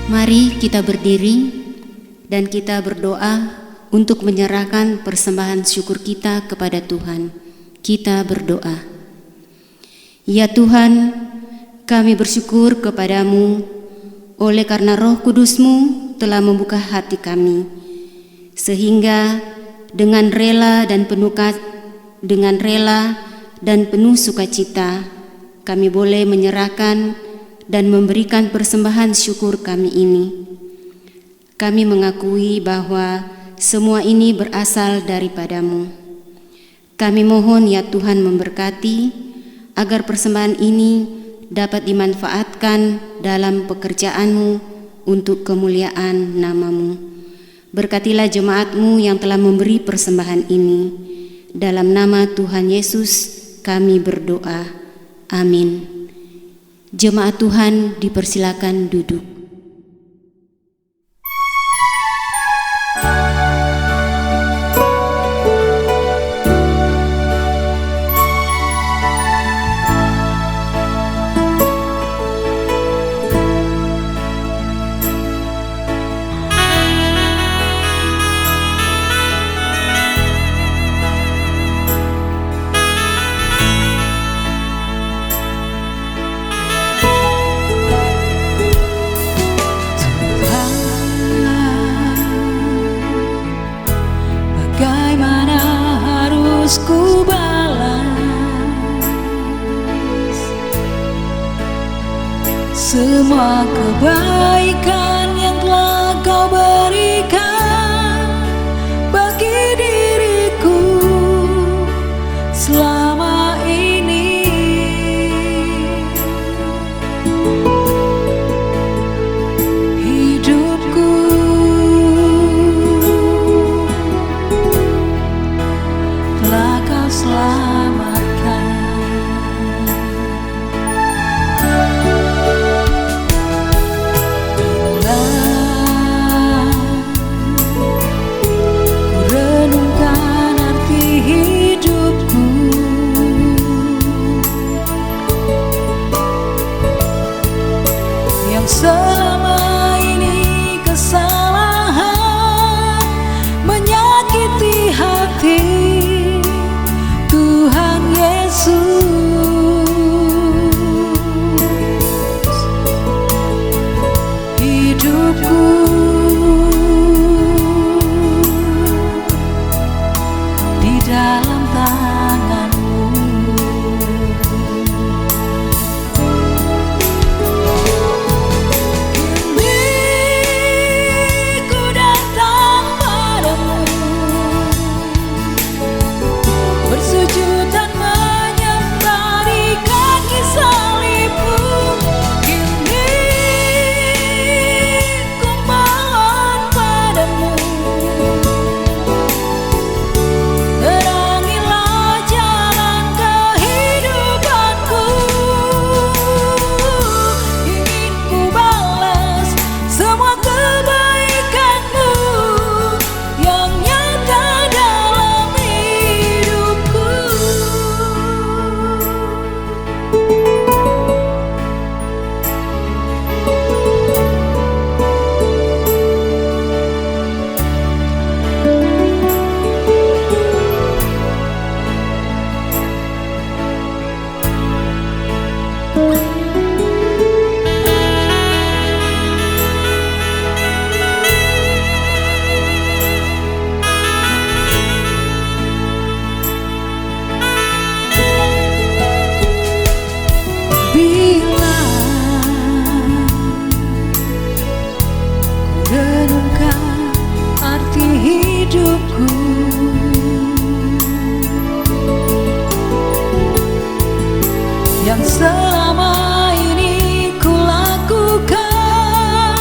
Mari kita berdiri dan kita berdoa untuk menyerahkan persembahan syukur kita kepada Tuhan. Kita berdoa. Ya Tuhan, kami bersyukur kepadamu oleh karena Roh Kudus-Mu telah membuka hati kami, sehingga dengan rela dan penuh sukacita kami boleh menyerahkan dan memberikan persembahan syukur kami ini. Kami mengakui bahwa semua ini berasal daripada-Mu. Kami mohon ya Tuhan memberkati agar persembahan ini dapat dimanfaatkan dalam pekerjaanmu untuk kemuliaan nama-Mu. Berkatilah jemaat-Mu yang telah memberi persembahan ini. Dalam nama Tuhan Yesus kami berdoa. Amin. Jemaat Tuhan dipersilakan duduk. Bagaimana harus ku balas semua kebaikan yang telah Kau berikan bagi diriku selama ini. Hidupku telah Kau selamatkan. Bila ku renungkan arti hidupku, yang selama ini kesalahan menyakiti hati Tuhan Yesus, hidupku di dalam tangan-Mu. Kini ku datang padamu, bersujud dan menyembah di kaki salib-Mu. Kini ku mohon padamu, terangilah jalan kehidupanku. Ingin ku balas semua kebaikan-Mu yang nyata dalam hidupku. Bila ku renungkan arti hidupku, yang selama ini ku lakukan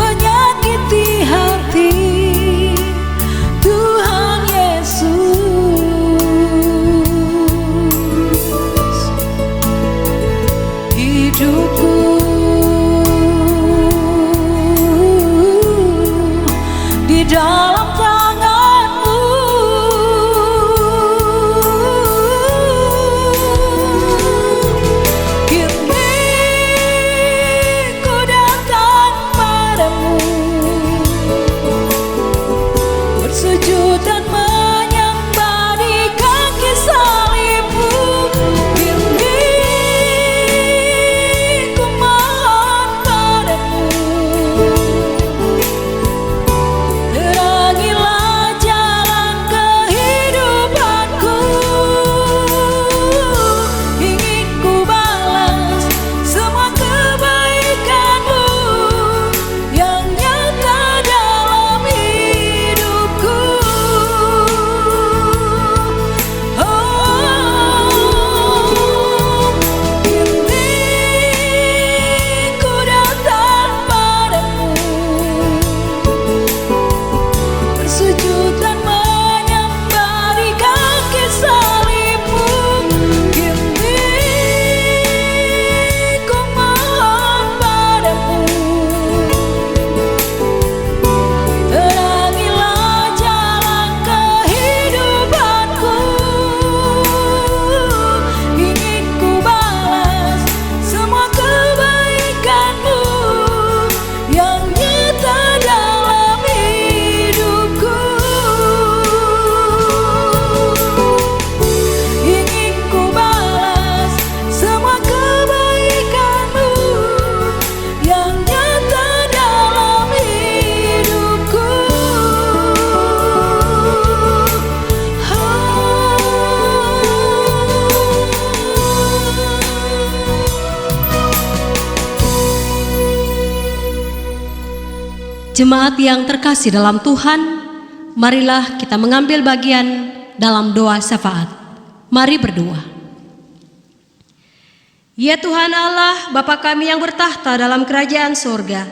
menyakiti hati Tuhan Yesus, hidupku di dalam tangan-Mu. Kini Jemaat yang terkasih dalam Tuhan, marilah kita mengambil bagian dalam doa syafaat. Mari berdoa. Ya Tuhan Allah, Bapa kami yang bertahta dalam kerajaan sorga,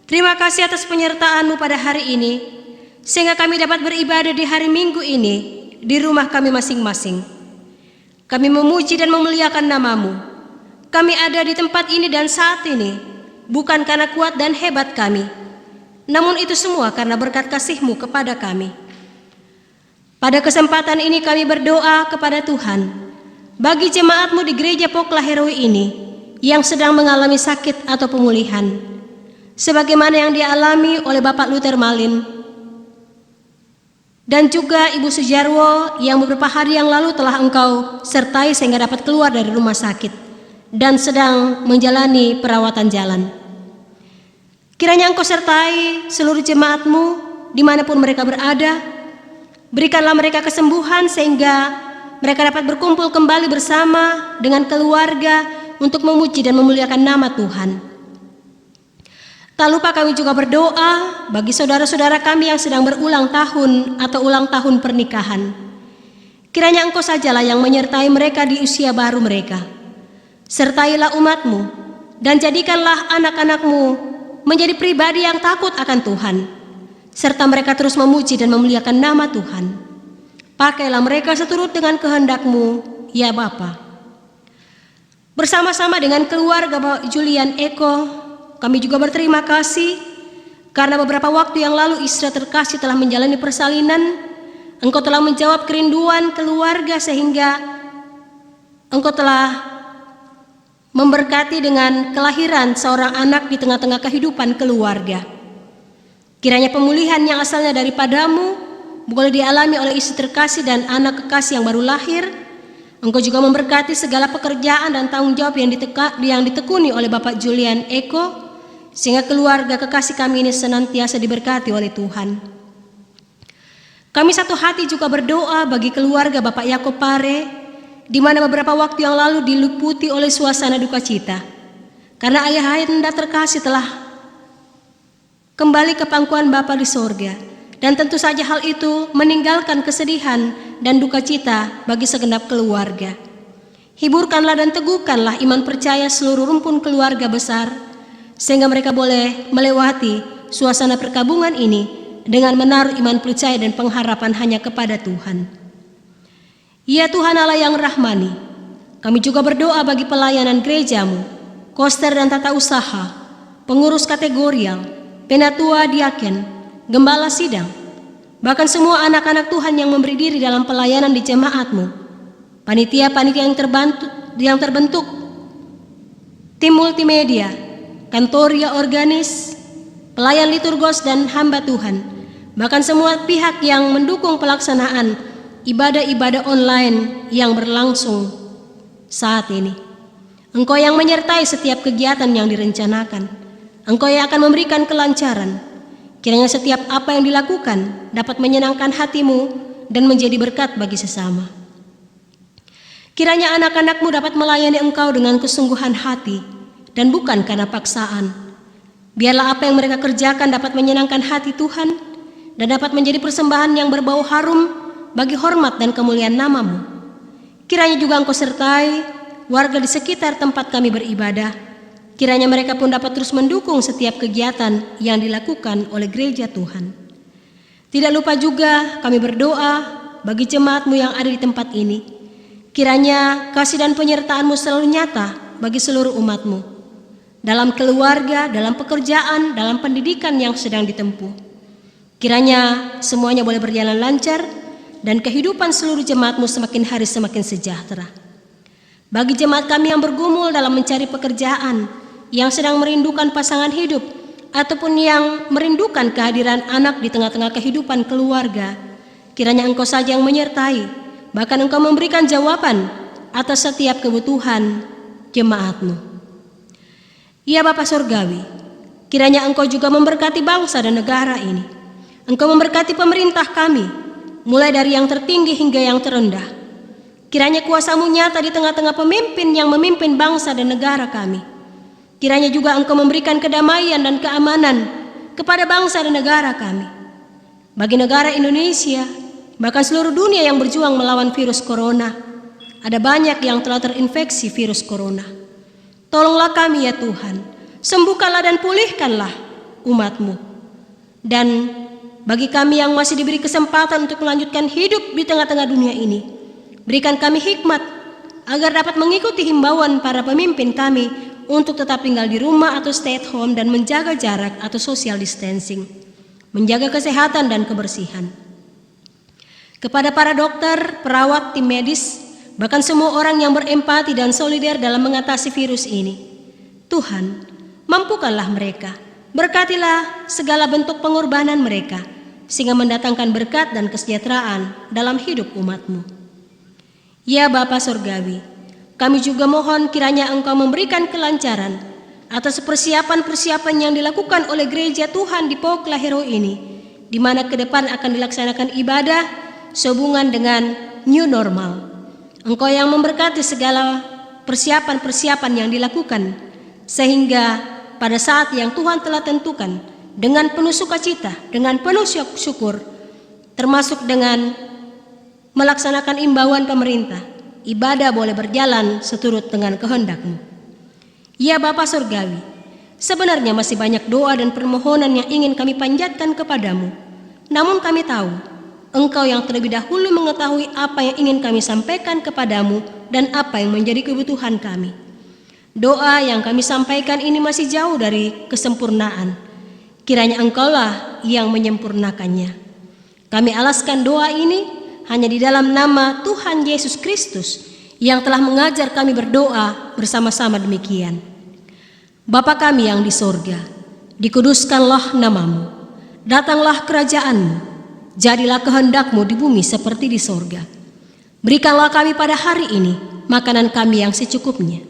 terima kasih atas penyertaan-Mu pada hari ini, sehingga kami dapat beribadah di hari Minggu ini di rumah kami masing-masing. Kami memuji dan memuliakan nama-Mu. Kami ada di tempat ini dan saat ini, bukan karena kuat dan hebat kami, namun itu semua karena berkat kasih-Mu kepada kami. Pada kesempatan ini kami berdoa kepada Tuhan, bagi jemaat-Mu di Gereja Pokla Heroi ini, yang sedang mengalami sakit atau pemulihan, sebagaimana yang dialami oleh Bapak Luther Malin, dan juga Ibu Sujarwo yang beberapa hari yang lalu telah Engkau sertai sehingga dapat keluar dari rumah sakit dan sedang menjalani perawatan jalan. Kiranya Engkau sertai seluruh jemaat-Mu dimanapun mereka berada. Berikanlah mereka kesembuhan sehingga mereka dapat berkumpul kembali bersama dengan keluarga untuk memuji dan memuliakan nama Tuhan. Tak lupa kami juga berdoa bagi saudara-saudara kami yang sedang berulang tahun atau ulang tahun pernikahan. Kiranya Engkau sajalah yang menyertai mereka di usia baru mereka. Sertailah umat-Mu dan jadikanlah anak-anak-Mu menjadi pribadi yang takut akan Tuhan, serta mereka terus memuji dan memuliakan nama Tuhan. Pakailah mereka seturut dengan kehendak-Mu, ya Bapa. Bersama-sama dengan keluarga Bapak Julian Eko, kami juga berterima kasih karena beberapa waktu yang lalu istri terkasih telah menjalani persalinan. Engkau telah menjawab kerinduan keluarga sehingga Engkau telah memberkati dengan kelahiran seorang anak di tengah-tengah kehidupan keluarga. Kiranya pemulihan yang asalnya daripada-Mu boleh dialami oleh istri terkasih dan anak kekasih yang baru lahir. Engkau juga memberkati segala pekerjaan dan tanggung jawab yang ditekuni oleh Bapak Julian Eko, sehingga keluarga kekasih kami ini senantiasa diberkati oleh Tuhan. Kami satu hati juga berdoa bagi keluarga Bapak Yakob Pare, di mana beberapa waktu yang lalu diliputi oleh suasana duka cita karena ayah Anda terkasih telah kembali ke pangkuan Bapa di sorga, dan tentu saja hal itu meninggalkan kesedihan dan duka cita bagi segenap keluarga. Hiburkanlah dan teguhkanlah iman percaya seluruh rumpun keluarga besar, sehingga mereka boleh melewati suasana perkabungan ini dengan menaruh iman percaya dan pengharapan hanya kepada Tuhan. Ya Tuhan Allah yang rahmani, kami juga berdoa bagi pelayanan gereja-Mu, koster dan tata usaha, pengurus kategorial, penatua diaken, gembala sidang, bahkan semua anak-anak Tuhan yang memberi diri dalam pelayanan di jemaat-Mu, panitia-panitia yang terbentuk, tim multimedia, kantoria organis, pelayan liturgos dan hamba Tuhan, bahkan semua pihak yang mendukung pelaksanaan ibadah-ibadah online yang berlangsung saat ini. Engkau yang menyertai setiap kegiatan yang direncanakan. Engkau yang akan memberikan kelancaran. Kiranya setiap apa yang dilakukan dapat menyenangkan hati-Mu dan menjadi berkat bagi sesama. Kiranya anak-anak-Mu dapat melayani Engkau dengan kesungguhan hati dan bukan karena paksaan. Biarlah apa yang mereka kerjakan dapat menyenangkan hati Tuhan dan dapat menjadi persembahan yang berbau harum bagi hormat dan kemuliaan nama-Mu. Kiranya juga Engkau sertai warga di sekitar tempat kami beribadah. Kiranya mereka pun dapat terus mendukung setiap kegiatan yang dilakukan oleh gereja Tuhan. Tidak lupa juga kami berdoa bagi jemaat-Mu yang ada di tempat ini. Kiranya kasih dan penyertaan-Mu selalu nyata bagi seluruh umat-Mu, dalam keluarga, dalam pekerjaan, dalam pendidikan yang sedang ditempuh. Kiranya semuanya boleh berjalan lancar dan kehidupan seluruh jemaat-Mu semakin hari semakin sejahtera. Bagi jemaat kami yang bergumul dalam mencari pekerjaan, yang sedang merindukan pasangan hidup, ataupun yang merindukan kehadiran anak di tengah-tengah kehidupan keluarga, kiranya Engkau saja yang menyertai, bahkan Engkau memberikan jawaban atas setiap kebutuhan jemaat-Mu. Ya Bapa Surgawi, kiranya Engkau juga memberkati bangsa dan negara ini. Engkau memberkati pemerintah kami, mulai dari yang tertinggi hingga yang terendah. Kiranya kuasa-Mu nyata di tengah-tengah pemimpin yang memimpin bangsa dan negara kami. Kiranya juga Engkau memberikan kedamaian dan keamanan kepada bangsa dan negara kami. Bagi negara Indonesia, bahkan seluruh dunia yang berjuang melawan virus corona, ada banyak yang telah terinfeksi virus corona. Tolonglah kami ya Tuhan, sembuhkanlah dan pulihkanlah umat-Mu. Dan bagi kami yang masih diberi kesempatan untuk melanjutkan hidup di tengah-tengah dunia ini, berikan kami hikmat agar dapat mengikuti himbauan para pemimpin kami untuk tetap tinggal di rumah atau stay at home dan menjaga jarak atau social distancing, menjaga kesehatan dan kebersihan. Kepada para dokter, perawat, tim medis, bahkan semua orang yang berempati dan solider dalam mengatasi virus ini, Tuhan, mampukanlah mereka, berkatilah segala bentuk pengorbanan mereka, sehingga mendatangkan berkat dan kesejahteraan dalam hidup umat-Mu. Ya Bapa Surgawi, kami juga mohon kiranya Engkau memberikan kelancaran atas persiapan-persiapan yang dilakukan oleh gereja Tuhan di Pok Lahero ini, di mana ke depan akan dilaksanakan ibadah sehubungan dengan new normal. Engkau yang memberkati segala persiapan-persiapan yang dilakukan, sehingga pada saat yang Tuhan telah tentukan, dengan penuh sukacita, dengan penuh syukur, termasuk dengan melaksanakan imbauan pemerintah, ibadah boleh berjalan seturut dengan kehendak-Mu. Ya Bapa Surgawi, sebenarnya masih banyak doa dan permohonan yang ingin kami panjatkan kepadamu, namun kami tahu Engkau yang terlebih dahulu mengetahui apa yang ingin kami sampaikan kepadamu dan apa yang menjadi kebutuhan kami. Doa yang kami sampaikan ini masih jauh dari kesempurnaan. Kiranya Engkaulah yang menyempurnakannya. Kami alaskan doa ini hanya di dalam nama Tuhan Yesus Kristus yang telah mengajar kami berdoa bersama-sama demikian. Bapa kami yang di sorga, dikuduskanlah namamu, datanglah kerajaan-Mu, jadilah kehendak-Mu di bumi seperti di sorga. Berikanlah kami pada hari ini makanan kami yang secukupnya,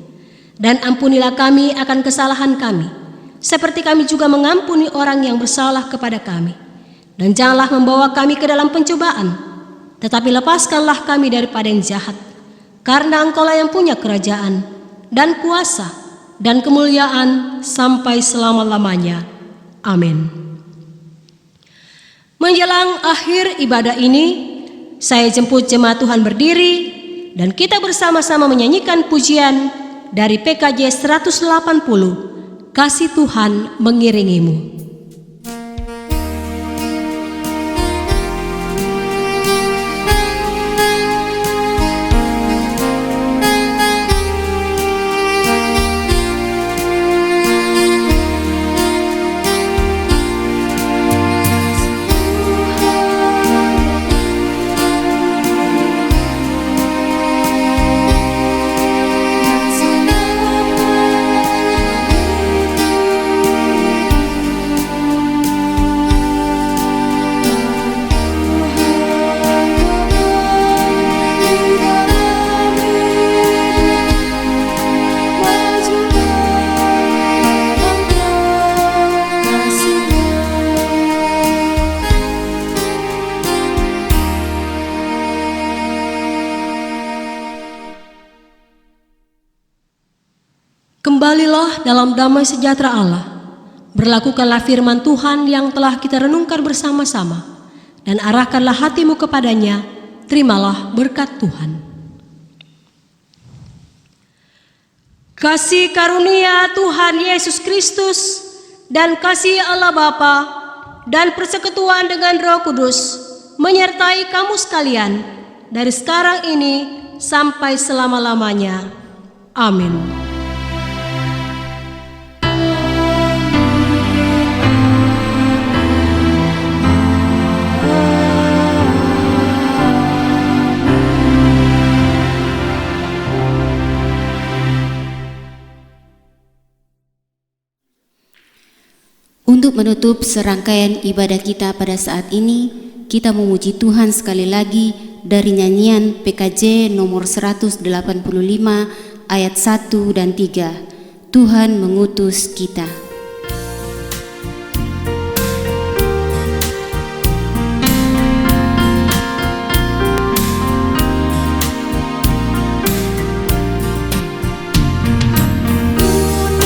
dan ampunilah kami akan kesalahan kami, seperti kami juga mengampuni orang yang bersalah kepada kami. Dan janganlah membawa kami ke dalam pencobaan, tetapi lepaskanlah kami daripada yang jahat, karena Engkaulah yang punya kerajaan, dan kuasa, dan kemuliaan sampai selama-lamanya. Amin. Menjelang akhir ibadah ini, saya jemput jemaat Tuhan berdiri dan kita bersama-sama menyanyikan pujian dari PKJ 180, Kasih Tuhan Mengiringimu. Kembalilah dalam damai sejahtera Allah. Berlakukanlah firman Tuhan yang telah kita renungkan bersama-sama, dan arahkanlah hatimu kepadanya. Terimalah berkat Tuhan. Kasih karunia Tuhan Yesus Kristus dan kasih Allah Bapa dan persekutuan dengan Roh Kudus menyertai kamu sekalian dari sekarang ini sampai selama-lamanya. Amin. Untuk menutup serangkaian ibadah kita pada saat ini, kita memuji Tuhan sekali lagi dari nyanyian PKJ nomor 185 ayat 1 dan 3. Tuhan mengutus kita.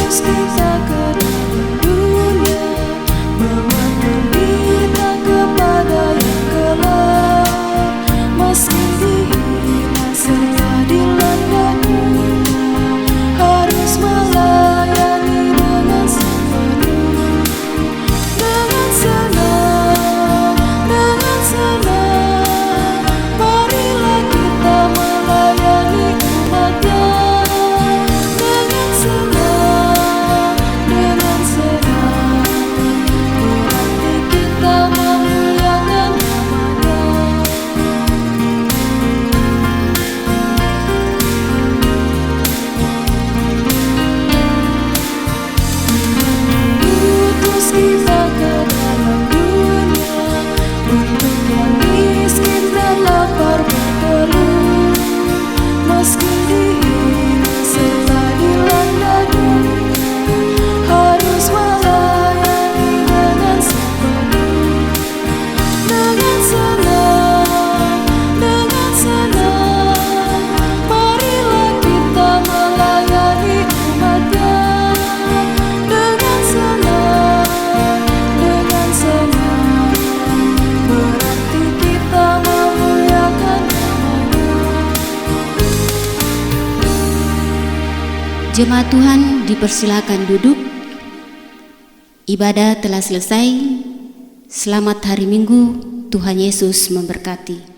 Kita ke dalam dunia Jemaat Tuhan dipersilakan duduk. Ibadah telah selesai. Selamat hari Minggu. Tuhan Yesus memberkati.